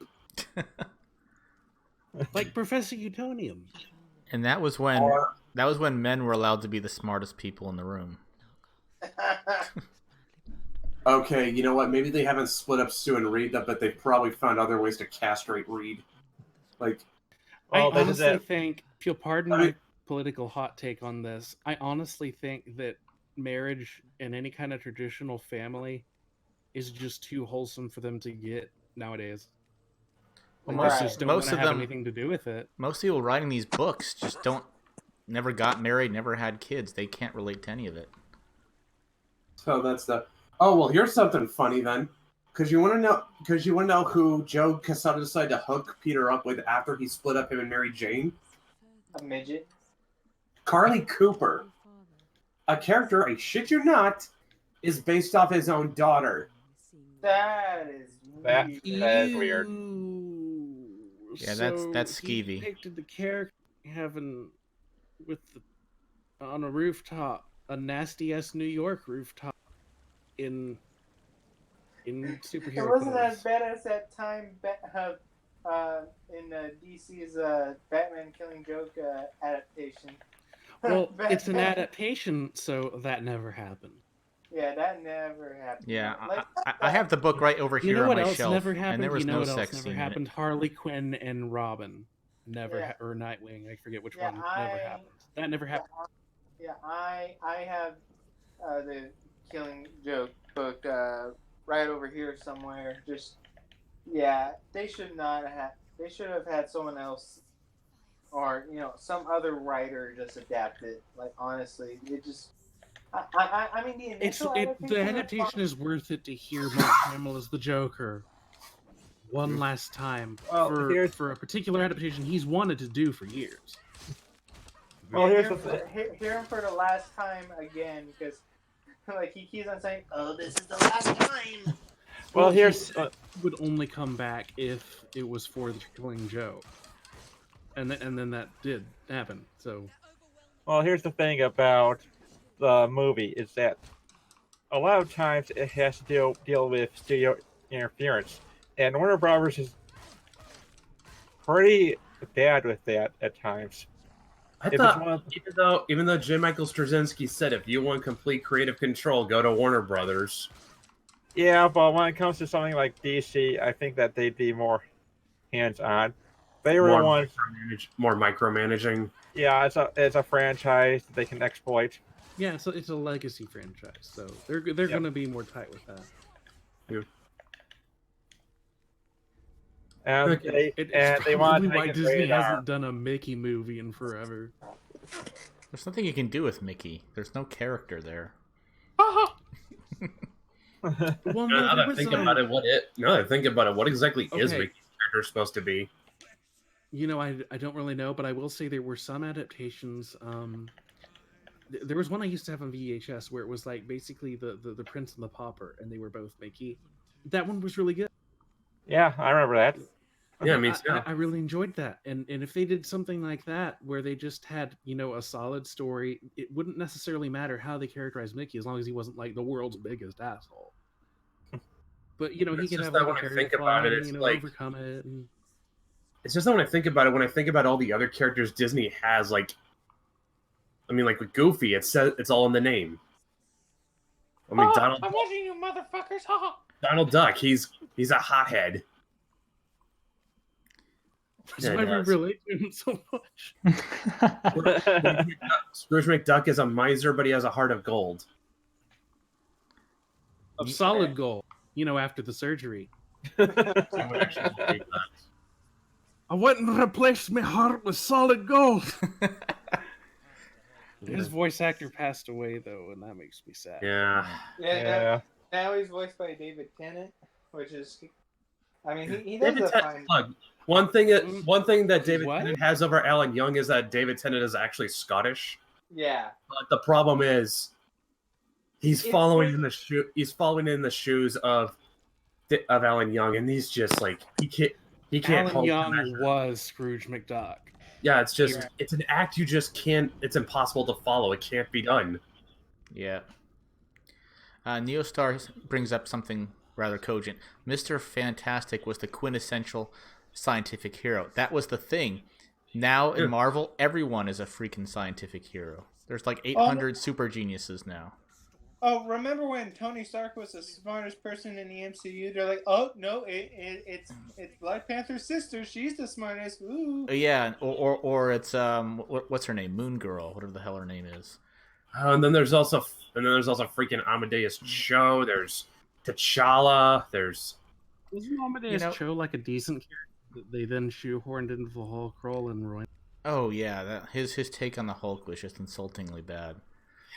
Like Professor Utonium. And that was when Or men were allowed to be the smartest people in the room. okay, you know what? Maybe they haven't split up Sue and Reed, but they've probably found other ways to castrate Reed. Like, Well, I they did honestly that. think, if you'll pardon I my mean- political hot take on this, I honestly think that marriage in any kind of traditional family is just too wholesome for them to get nowadays. Well, They most- just don't most want to of have them- anything to do with it. Most people writing these books just never got married, never had kids. They can't relate to any of it. so that's the. Oh well, here's something funny then, because you want to know who Joe Quesada decided to hook Peter up with after he split up him and Mary Jane. A midget. Carly Cooper, a character, I shit you not, is based off his own daughter. That is That- weird. That is weird. Ew. Yeah, that's he skeevy. depicted the character having on a rooftop, a nasty ass New York rooftop in superhero It wasn't clothes. as bad as that time in DC's Batman Killing Joke adaptation. Well, it's an adaptation, so that never happened. Yeah, that never happened. Yeah, Like, I have the book right over You here know on what my else shelf, never and happened? there was You know no what sex else never scene in it. happened? Harley Quinn and Robin never Yeah. or Nightwing. I forget which Yeah, one never happened. That never happened. Yeah, I have the Killing Joke book right over here somewhere. Just yeah, they should not have. They should have had someone else, or some other writer just adapt it. Like honestly, it just. I mean, the initial The adaptation is worth it to hear Mark Hamill as the Joker one last time Well, here's- for a particular adaptation he's wanted to do for years. Well, here's the hear him for the last time again because like he keeps on saying, "Oh, this is the last time." Well, he here's said he would only come back if it was for the Killing Joke, and then that did happen. So here's the thing about the movie is that a lot of times it has to deal with studio interference, and Warner Brothers is pretty bad with that at times. I If it's thought, one of- even though J. Michael Straczynski said if you want complete creative control, go to Warner Brothers. Yeah, but when it comes to something like DC, I think that they'd be more hands-on. They were the ones. More micromanaging. Yeah, it's a franchise that they can exploit. yeah, it's a legacy franchise, so they're going to be more tight with that. And Okay. they want to probably make why it Disney rated R. hasn't done a Mickey movie in forever. There's nothing you can do with Mickey. There's no character there. Well, Now there that I was, think about it, what exactly is Okay. Mickey's character supposed to be? I don't really know, but I will say there were some adaptations. There was one I used to have on VHS where it was like basically the Prince and the Pauper, and they were both Mickey. That one was really good. Yeah, I remember that. Yeah, me too. I really enjoyed that. And if they did something like that where they just had, a solid story, it wouldn't necessarily matter how they characterized Mickey as long as he wasn't like the world's biggest asshole. But he It's could just have that like a when I character think about flaw it, and, it's like- overcome it. And... It's just that when I think about it, when I think about all the other characters Disney has, like with Goofy, it's all in the name. I mean, Donald. I'm watching you, motherfuckers! Ha! Donald Duck, he's a hothead. That's Yeah, why it we does. relate to him so much. Scrooge McDuck is a miser, but he has a heart of gold. Of solid gold, after the surgery. I would actually believe that. I went and replaced my heart with solid gold. His voice actor passed away though, and that makes me sad. Yeah. Yeah. Now he's voiced by David Tennant, which is, I mean, he does David a fine. Look, one thing that David What? Tennant has over Alan Young is that David Tennant is actually Scottish. Yeah. But the problem is, he's It's following like- in the shoes of Alan Young, and he's just like he can't Alan hold Young the measure. was Scrooge McDuck. Yeah, it's just Yeah. it's an act you just can't. It's impossible to follow. It can't be done. Yeah. Neostar brings up something rather cogent. Mr. Fantastic was the quintessential scientific hero. That was the thing. Now in Yeah. Marvel, everyone is a freaking scientific hero. There's like 800 super geniuses now. Oh, remember when Tony Stark was the smartest person in the MCU? They're like, oh no, it's Black Panther's sister. She's the smartest. Ooh. Yeah, or it's what's her name? Moon Girl, whatever the hell her name is. And then there's also freaking Amadeus Cho. There's T'Challa. There's Wasn't Amadeus Cho like a decent character that they then shoehorned into the Hulk role and ruined? Oh yeah, his take on the Hulk was just insultingly bad.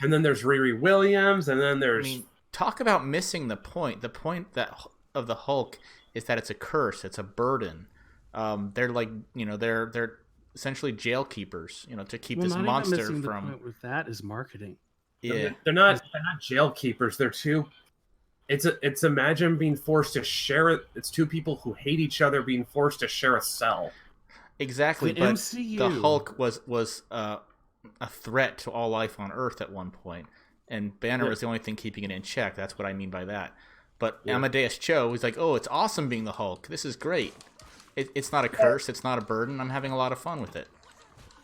and then there's Riri Williams, and then I there's mean, talk about missing the point. The point that of the Hulk is that it's a curse. It's a burden. They're like, they're essentially jail keepers. To keep this not monster even missing from. The point with that is marketing. Yeah, they're not jail keepers. They're two. It's imagine being forced to share it. It's two people who hate each other being forced to share a cell. exactly. The But MCU. the Hulk was a threat to all life on Earth at one point, and Banner was the only thing keeping it in check. That's what I mean by that. But Amadeus Cho is like, oh, it's awesome being the Hulk. This is great. It's not a curse. It's not a burden. I'm having a lot of fun with it.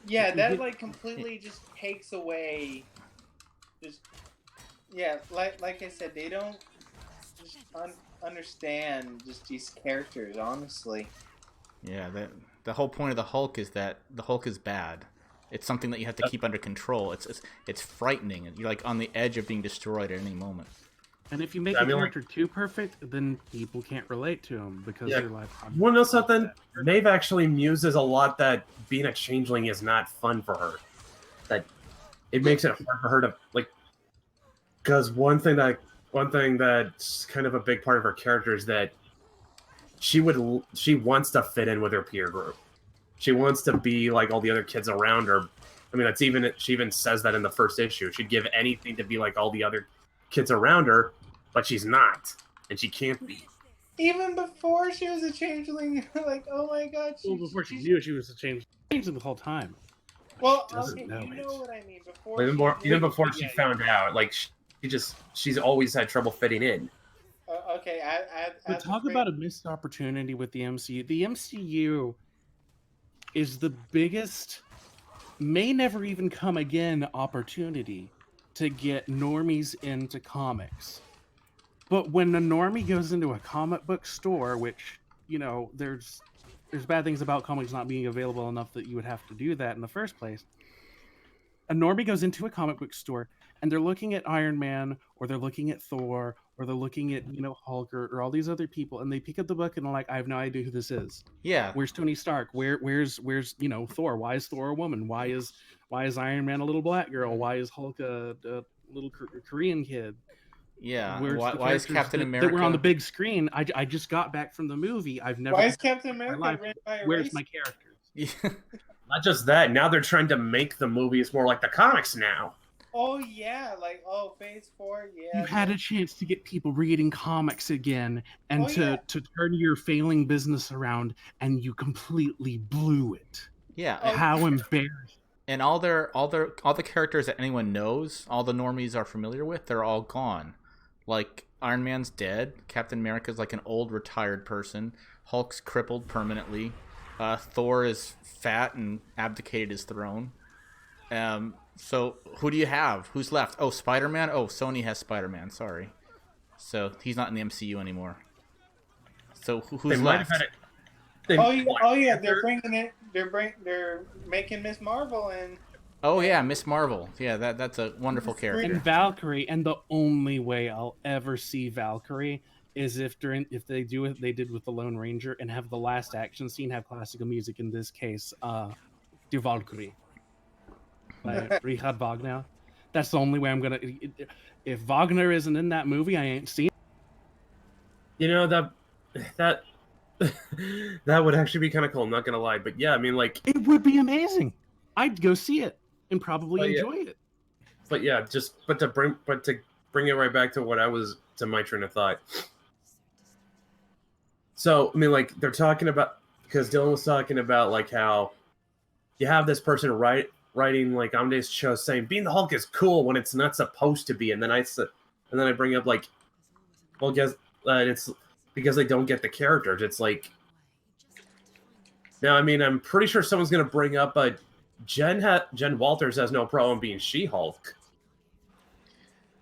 Yeah, that like completely just takes away. Just like I said, they don't just understand just these characters. Honestly. Yeah, the whole point of the Hulk is that the Hulk is bad. It's something that you have to keep under control. It's frightening. You're like on the edge of being destroyed at any moment. And if you make a character too perfect, then people can't relate to him because they're like, You want to know something? Maeve actually muses a lot that being a changeling is not fun for her. That it makes it hard for her to like. Because one thing that's kind of a big part of her character is that she wants to fit in with her peer group. She wants to be like all the other kids around her. I mean, she even says that in the first issue. She'd give anything to be like all the other kids around her, but she's not, and she can't be. Even before she was a changeling, like, oh my god. before she knew she was a changeling the whole time. Well, doesn't okay, know you it. know what I mean. Before Even before she found out, like she's always had trouble fitting in. Okay, But talk about a missed opportunity with the MCU. The MCU is the biggest, may never even come again opportunity to get normies into comics. But when a normie goes into a comic book store, which, there's bad things about comics not being available enough that you would have to do that in the first place. A normie goes into a comic book store and they're looking at Iron Man, or they're looking at Thor, or they're looking at, Hulk, or all these other people, and they pick up the book and they're like, I have no idea who this is. Yeah. Where's Tony Stark? Where's Thor? Why is Thor a woman? Why is Iron Man a little black girl? Why is Hulk a little Korean kid? Yeah. Where's the Why is characters Captain that America were on the big screen? I just got back from the movie. I've never. Why is Captain in my America life. ran by a Where's race? my characters? Yeah. Not just that, now they're trying to make the movies more like the comics now. Oh yeah, like Phase 4, yeah. You had a chance to get people reading comics again, and Oh, to yeah. turn your failing business around, and you completely blew it. Yeah. Oh, How embarrassing! And all the characters that anyone knows, all the normies are familiar with, they're all gone. Like Iron Man's dead. Captain America's like an old retired person. Hulk's crippled permanently. Thor is fat and abdicated his throne. So who do you have? Who's left? Oh, Spider-Man? Oh, Sony has Spider-Man. Sorry. So he's not in the MCU anymore. So who's left? Oh yeah, they're bringing it. They're making Miss Marvel and. Oh yeah, Miss Marvel. Yeah, that's a wonderful character. And Valkyrie, and the only way I'll ever see Valkyrie is if they do what they did with the Lone Ranger and have the last action scene have classical music. In this case, Die Valkyrie by Richard Wagner. That's the only way I'm gonna. If Wagner isn't in that movie, I ain't seen. You know that that would actually be kind of cool. I'm not gonna lie, but yeah, I mean, like, It would be amazing. I'd go see it and probably Oh, yeah. enjoy it. but yeah, but to bring it right back to what I was to my train of thought. So I mean, like, they're talking about, because Dylan was talking about like how you have this person writing like Amadeus Cho saying being the Hulk is cool when it's not supposed to be, and then I bring up like, well, guess it's because they don't get the characters. It's like, now I mean, I'm pretty sure someone's gonna bring up Jen Walters has no problem being She-Hulk.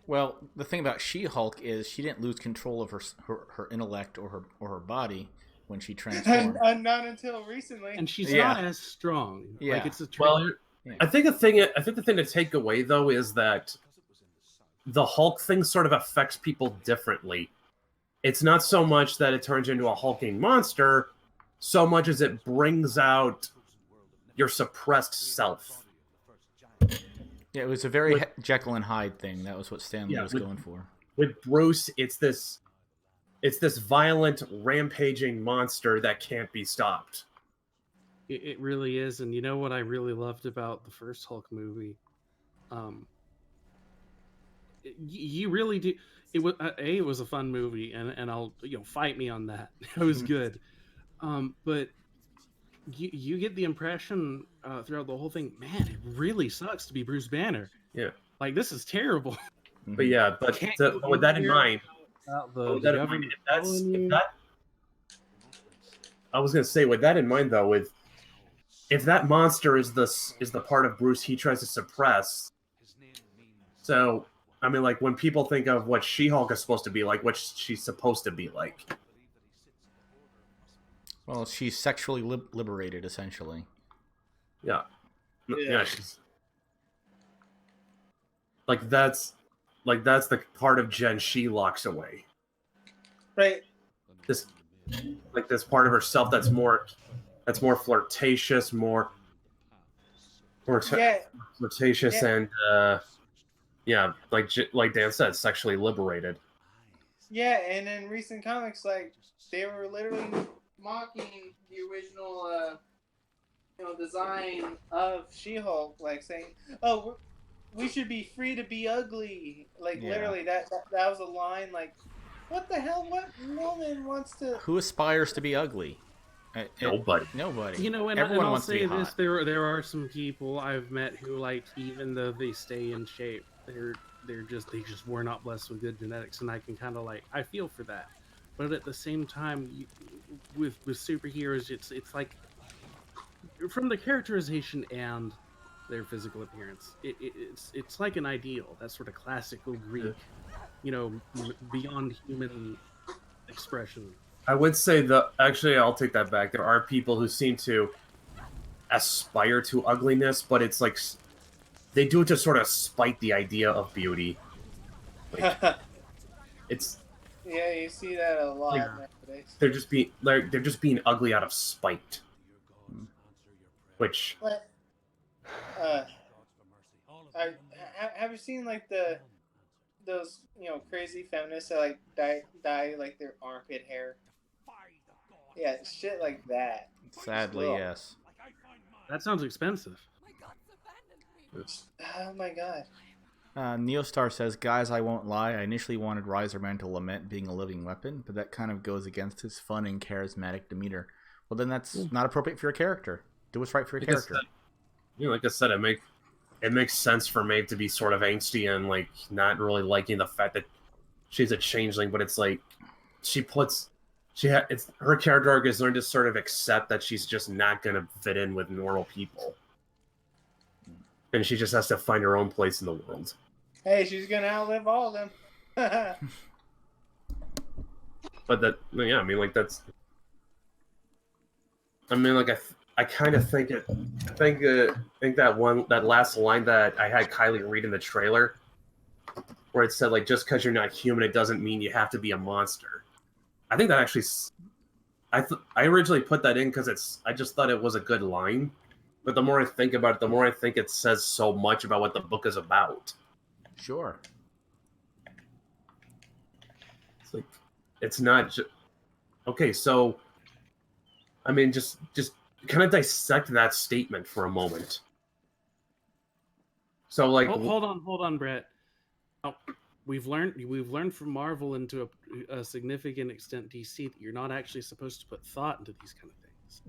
Well, the thing about She-Hulk is she didn't lose control of her intellect or her body when she transformed. Not until recently. And she's Yeah. not as strong. Yeah. Like, it's a Well, Yeah. I think the thing to take away though is that the Hulk thing sort of affects people differently. It's not so much that it turns into a hulking monster, so much as it brings out your suppressed self. Yeah, it was a very Jekyll and Hyde thing. That was what Stanley was going for. With Bruce, it's this violent, rampaging monster that can't be stopped. It really is. And you know what I really loved about the first Hulk movie? You really do. It was it was a fun movie, and I'll fight me on that. It was good, but you get the impression throughout the whole thing, man, it really sucks to be Bruce Banner. Yeah, like, this is terrible. But yeah, but with that in mind, I was gonna say, with that in mind though, if that monster is the part of Bruce he tries to suppress, so I mean, like, when people think of what She-Hulk is supposed to be like, what she's supposed to be like. Well, she's sexually liberated, essentially. Yeah. She's that's the part of Jen she locks away. Right. This part of herself that's more flirtatious, more flirtatious, and like Dan said, sexually liberated. Yeah, and in recent comics, like, they were literally mocking the original design of She-Hulk, like saying, "Oh, we should be free to be ugly." Like, literally, that was a line. Like, what the hell? What woman wants to? Who aspires to be ugly? Nobody. You know, and Everyone I'll wants to say be this: hot. there are some people I've met who, like, even though they stay in shape, they just were not blessed with good genetics, and I can kind of, like, I feel for that. But at the same time, with superheroes, it's like, from the characterization and their physical appearance, it's like an ideal, that sort of classical Greek, beyond human expression. I would say actually, I'll take that back. There are people who seem to aspire to ugliness, but it's like they do it to sort of spite the idea of beauty. Like, it's Yeah, you see that a lot nowadays. they're just being ugly out of spite. Which But, have you seen, like, those crazy feminists that, like, dye like their armpit hair? Yeah, shit like that. Sadly, Ugh. yes. That sounds expensive. Oh my god. Neostar says, "Guys, I won't lie. I initially wanted Riserman to lament being a living weapon, but that kind of goes against his fun and charismatic demeanor. Well, then that's not appropriate for your character. Do what's right for your character." Like I said, it makes sense for Maeve to be sort of angsty and, like, not really liking the fact that she's a changeling, but it's like her character arc is learned to sort of accept that she's just not going to fit in with normal people. And she just has to find her own place in the world. Hey, she's gonna outlive all of them. But I kind of think that last line that I had Kylie read in the trailer, where it said, like, just because you're not human, it doesn't mean you have to be a monster. I think that actually, I originally put that in because I just thought it was a good line, but the more I think about it, the more I think it says so much about what the book is about. Sure. It's like, it's not just okay. So, I mean, just kind of dissect that statement for a moment. So, like, Hold on, Brett. Now, we've learned from Marvel and to a significant extent DC that you're not actually supposed to put thought into these kind of things.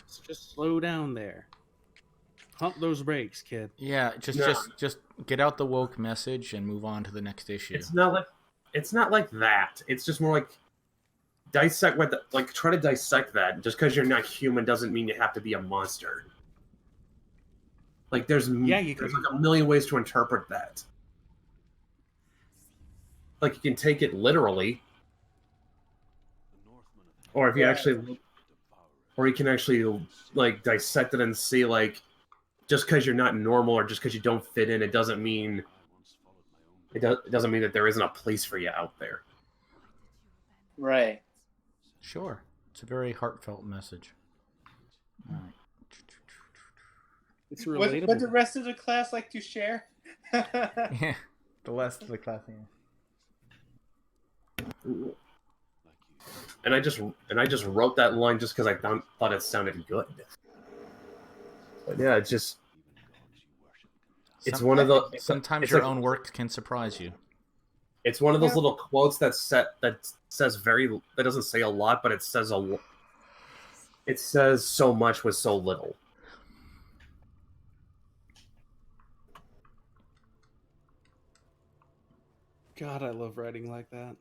So just slow down there. Pump those brakes, kid. Yeah, just get out the woke message and move on to the next issue. It's not like that. It's just more like dissect try to dissect that. Just because you're not human doesn't mean you have to be a monster. Like there's like a million ways to interpret that. Like you can take it literally, or if you actually, or you can actually like dissect it and see like, just because you're not normal or just because you don't fit in, it doesn't mean that there isn't a place for you out there. Right. Sure. It's a very heartfelt message. All right. It's relatable. Would the rest of the class like to share? Yeah, the rest of the class. Yeah. And I just wrote that line just because I thought it sounded good. But yeah, it's one of the. Sometimes your own work can surprise you. It's one of those little quotes that doesn't say a lot, but it says so much with so little. God, I love writing like that.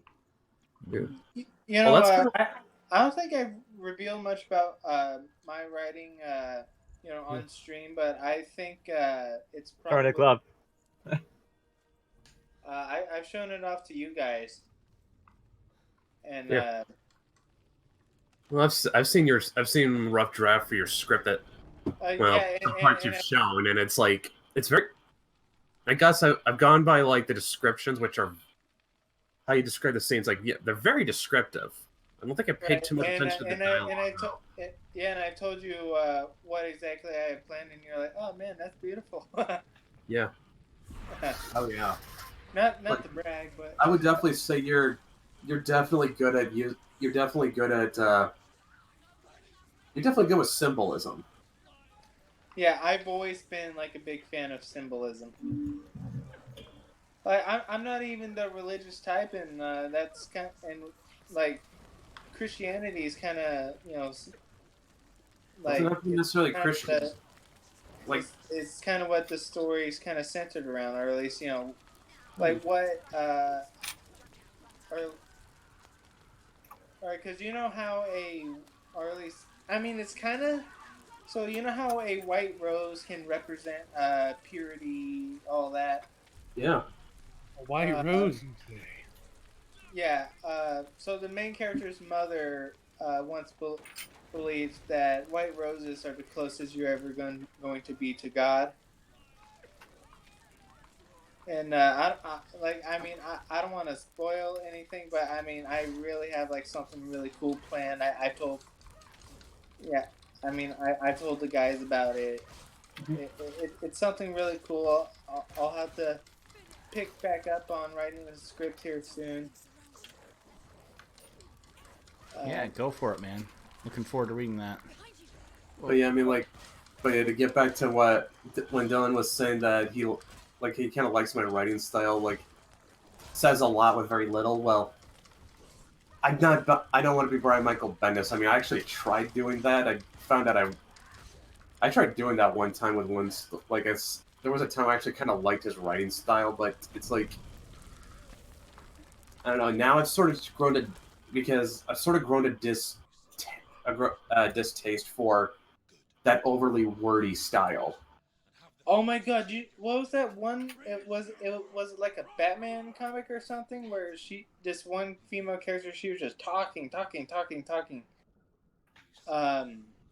Yeah. You know, I don't think I've revealed much about my writing, on stream, but I think it's probably. Glove. I've shown it off to you guys, and well, I've seen rough draft for your script that the parts you've shown, and it's like it's very. I guess I've gone by like the descriptions, which are how you describe the scenes. Like, yeah, they're very descriptive. I don't think I paid too much attention to the dialogue. And I told you what exactly I had planned, and you're like, "Oh man, that's beautiful." Yeah. Oh yeah. Not to brag, but I would definitely say you're definitely good at you're definitely good with symbolism. Yeah, I've always been like a big fan of symbolism. Like I'm not even the religious type, and that's kind of, and like Christianity is kind of like it's not necessarily Christian. It's kind of what the story is kind of centered around, or at least like what or because you know how or at least I mean it's kind of. So you know how a white rose can represent purity, all that. Yeah. A white rose. Yeah. So the main character's mother once believed that white roses are the closest you're ever going to be to God. And I don't want to spoil anything, but I mean I really have like something really cool planned. I told the guys about it. It's something really cool. I'll have to pick back up on writing the script here soon. Yeah, go for it, man. Looking forward to reading that. But yeah, I mean, to get back to when Dylan was saying that he kind of likes my writing style, like says a lot with very little. Well, I don't want to be Brian Michael Bendis. I mean, I actually tried doing that. I found out I tried doing that one time with there was a time I actually kind of liked his writing style, but it's like I don't know. Now it's sort of grown to because I've sort of grown to distaste for that overly wordy style. Oh my god! What was that one? It was like a Batman comic or something where this one female character, she was just talking.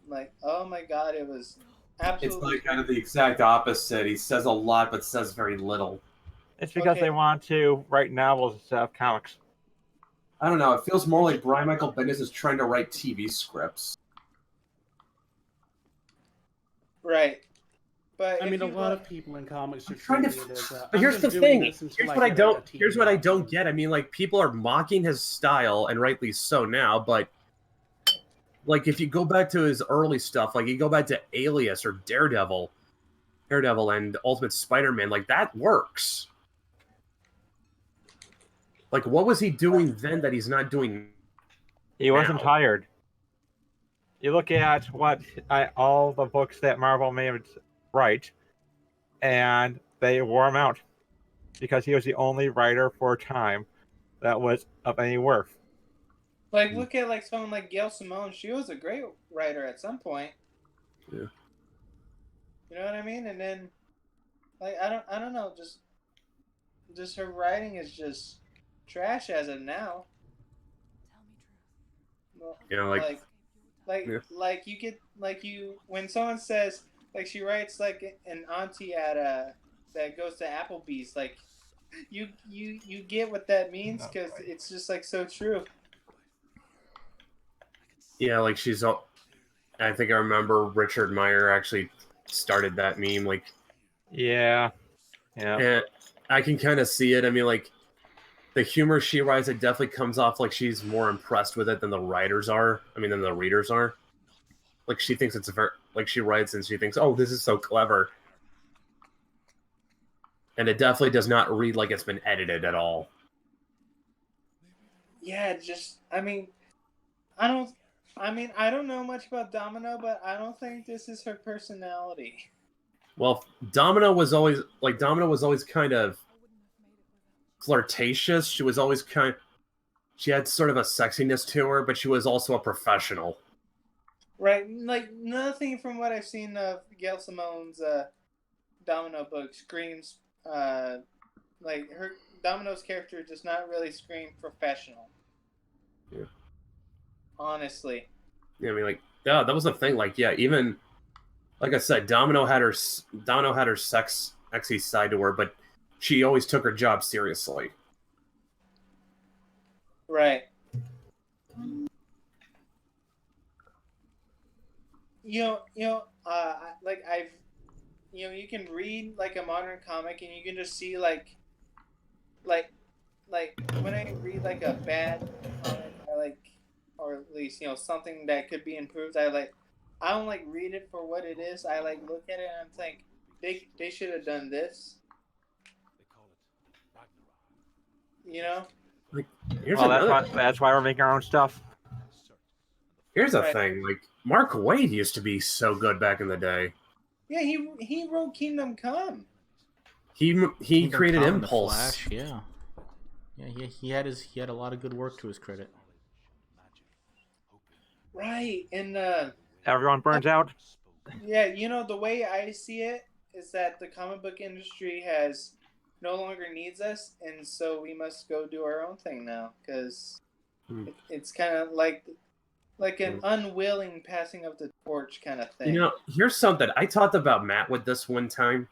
Like, oh my god, it was absolutely. It's like kind of the exact opposite. He says a lot, but says very little. It's because they want to write novels instead of comics. I don't know. It feels more like Brian Michael Bendis is trying to write TV scripts. Right. But I if mean, a you lot look, of people in comics are trying to treating it as. But here's the thing. Here's what I don't. Here's what I don't get. get. I mean, like people are mocking his style, and rightly so now. But like, if you go back to his early stuff, like you go back to Alias or Daredevil, and Ultimate Spider-Man, like that works. Like, what was he doing then that he's not doing? He wasn't now? tired. You look at all the books that Marvel made write, and they wore him out because he was the only writer for a time that was of any worth. like, look at like someone like Gail Simone. She was a great writer at some point. Yeah. You know what I mean? And then, like, I don't know. Just her writing is just trash as of now. Well, Yeah, yeah. like you get like you when someone says like she writes like an auntie at that goes to Applebee's, like you get what that means because it's just like so true. Yeah, like she's all. I think I remember Richard Meyer actually started that meme. Like, Yeah. and I can kind of see it. I mean, like the humor she writes, it definitely comes off like she's more impressed with it than the writers are. I mean, than the readers are. Like she thinks it's very like she writes and she thinks, "Oh, this is so clever," and it definitely does not read like it's been edited at all. Yeah, just I mean, I don't know much about Domino, but I don't think this is her personality. Well, Domino was always kind of flirtatious. She was always she had sort of a sexiness to her, but she was also a professional. Right, like nothing from what I've seen of Gail Simone's Domino book screams like her Domino's character does not really scream professional. Yeah. Honestly. Yeah, I mean, like, yeah, that was the thing. Like, yeah, even like I said, Domino had her sexy side to her, but she always took her job seriously. Right. Like I've, you can read like a modern comic and you can just see like when I read like a bad comic, I like, or at least something that could be improved. I don't like read it for what it is. I like look at it and I'm think they should have done this. Like, That's why we're making our own stuff. Here's the thing. Like, Mark Waid used to be so good back in the day. Yeah, he wrote Kingdom Come. He Kingdom created Come, Impulse. The Flash, yeah. He had a lot of good work to his credit. Right, and everyone burns out. Yeah, the way I see it is that the comic book industry has no longer needs us, and so we must go do our own thing now because it's kind of like an unwilling passing of the torch kind of thing. Here's something I talked about Matt with this one time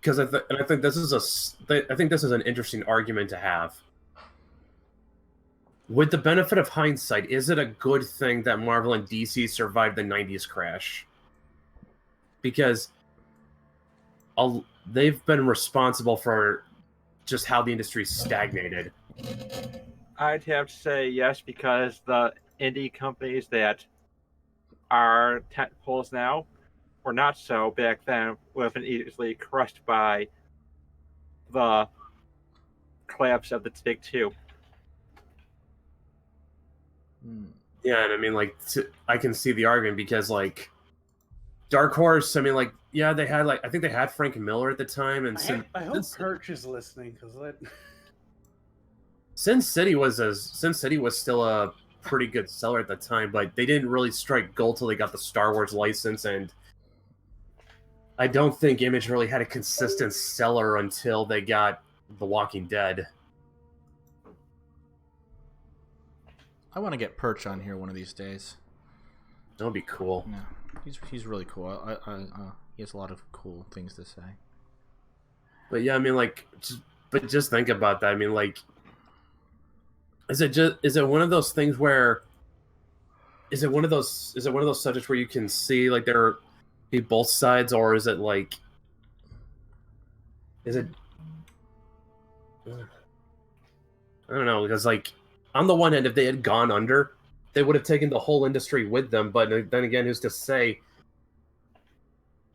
because I think this is an interesting argument to have. With the benefit of hindsight, is it a good thing that Marvel and DC survived the 90s crash? Because they've been responsible for just how the industry stagnated. I'd have to say yes, because the indie companies that are tentpoles now were not so back then, would have been easily crushed by the collapse of the big two. Yeah, and I mean, like, I can see the argument because, like, Dark Horse, I mean, like, yeah, they had, like, I think they had Frank Miller at the time, and I hope Perch is listening because Sin City was still a pretty good seller at the time, but they didn't really strike gold till they got the Star Wars license, and I don't think Image really had a consistent seller until they got The Walking Dead. I want to get Perch on here one of these days. That would be cool. Yeah, he's really cool. He has a lot of cool things to say. But yeah, I mean, like, just think about that. I mean, like, Is it one of those things where is it one of those subjects where you can see like there be both sides, or is it like is it I don't know, because like on the one hand, if they had gone under, they would have taken the whole industry with them. But then again, who's to say?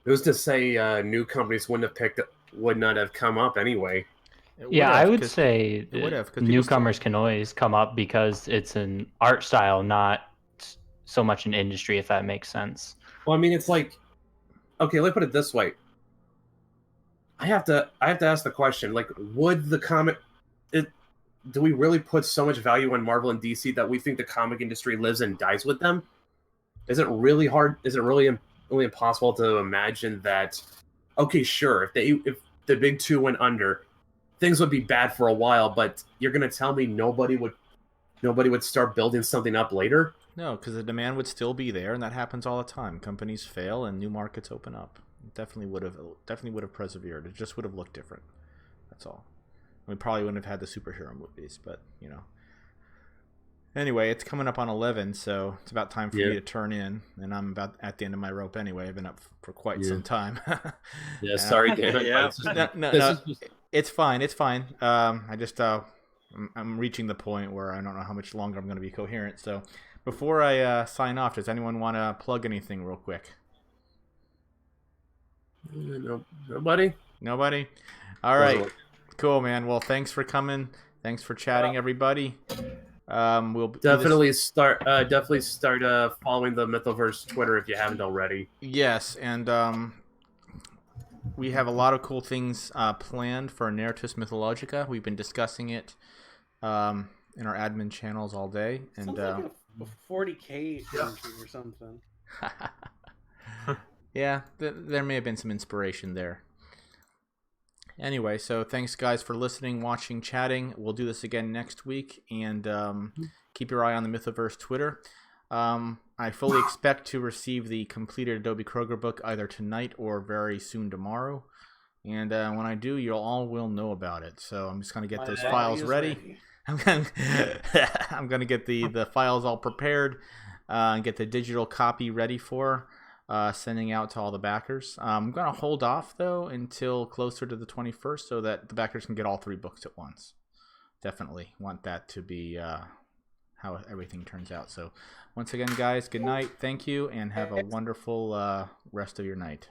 Who's to say new companies would not have come up anyway? It Yeah, I have, would 'cause say it would have, because people still, newcomers can always come up because it's an art style, not so much an industry, if that makes sense. Well, I mean, it's like, okay, let me put it this way. I have to ask the question, like, would the comic, do we really put so much value on Marvel and DC that we think the comic industry lives and dies with them? Is it really hard? Is it really impossible to imagine that? Okay, sure, if the big two went under, things would be bad for a while, but you're gonna tell me nobody would start building something up later? no, because the demand would still be there, and that happens all the time. Companies fail, and new markets open up. It definitely would have persevered. It just would have looked different. That's all. We probably wouldn't have had the superhero movies, but you know. Anyway, it's coming up on 11, so it's about time for me to turn in, and I'm about at the end of my rope anyway. I've been up for quite some time. Yeah, sorry, Dan. Yeah. No, it's fine. It's fine. I just I'm reaching the point where I don't know how much longer I'm going to be coherent. So before I sign off, does anyone want to plug anything real quick? No, nobody. Nobody. All right. Cool, man. Well, thanks for coming. Thanks for chatting, everybody. We'll definitely start following the Mythoverse Twitter if you haven't already. Yes, and we have a lot of cool things planned for Narratus Mythologica. We've been discussing it in our admin channels all day, and sounds like a 40K entry or something. yeah, there may have been some inspiration there. Anyway, so thanks guys for listening, watching, chatting. We'll do this again next week, and keep your eye on the Mythoverse Twitter. I fully expect to receive the completed Adobe Kroger book either tonight or very soon tomorrow. And when I do, you all will know about it. So I'm just going to get those files ready. I'm going to get the files all prepared and get the digital copy ready for sending out to all the backers. I'm going to hold off, though, until closer to the 21st so that the backers can get all 3 books at once. Definitely want that to be how everything turns out. So once again, guys, good night. Thank you, and have a wonderful rest of your night.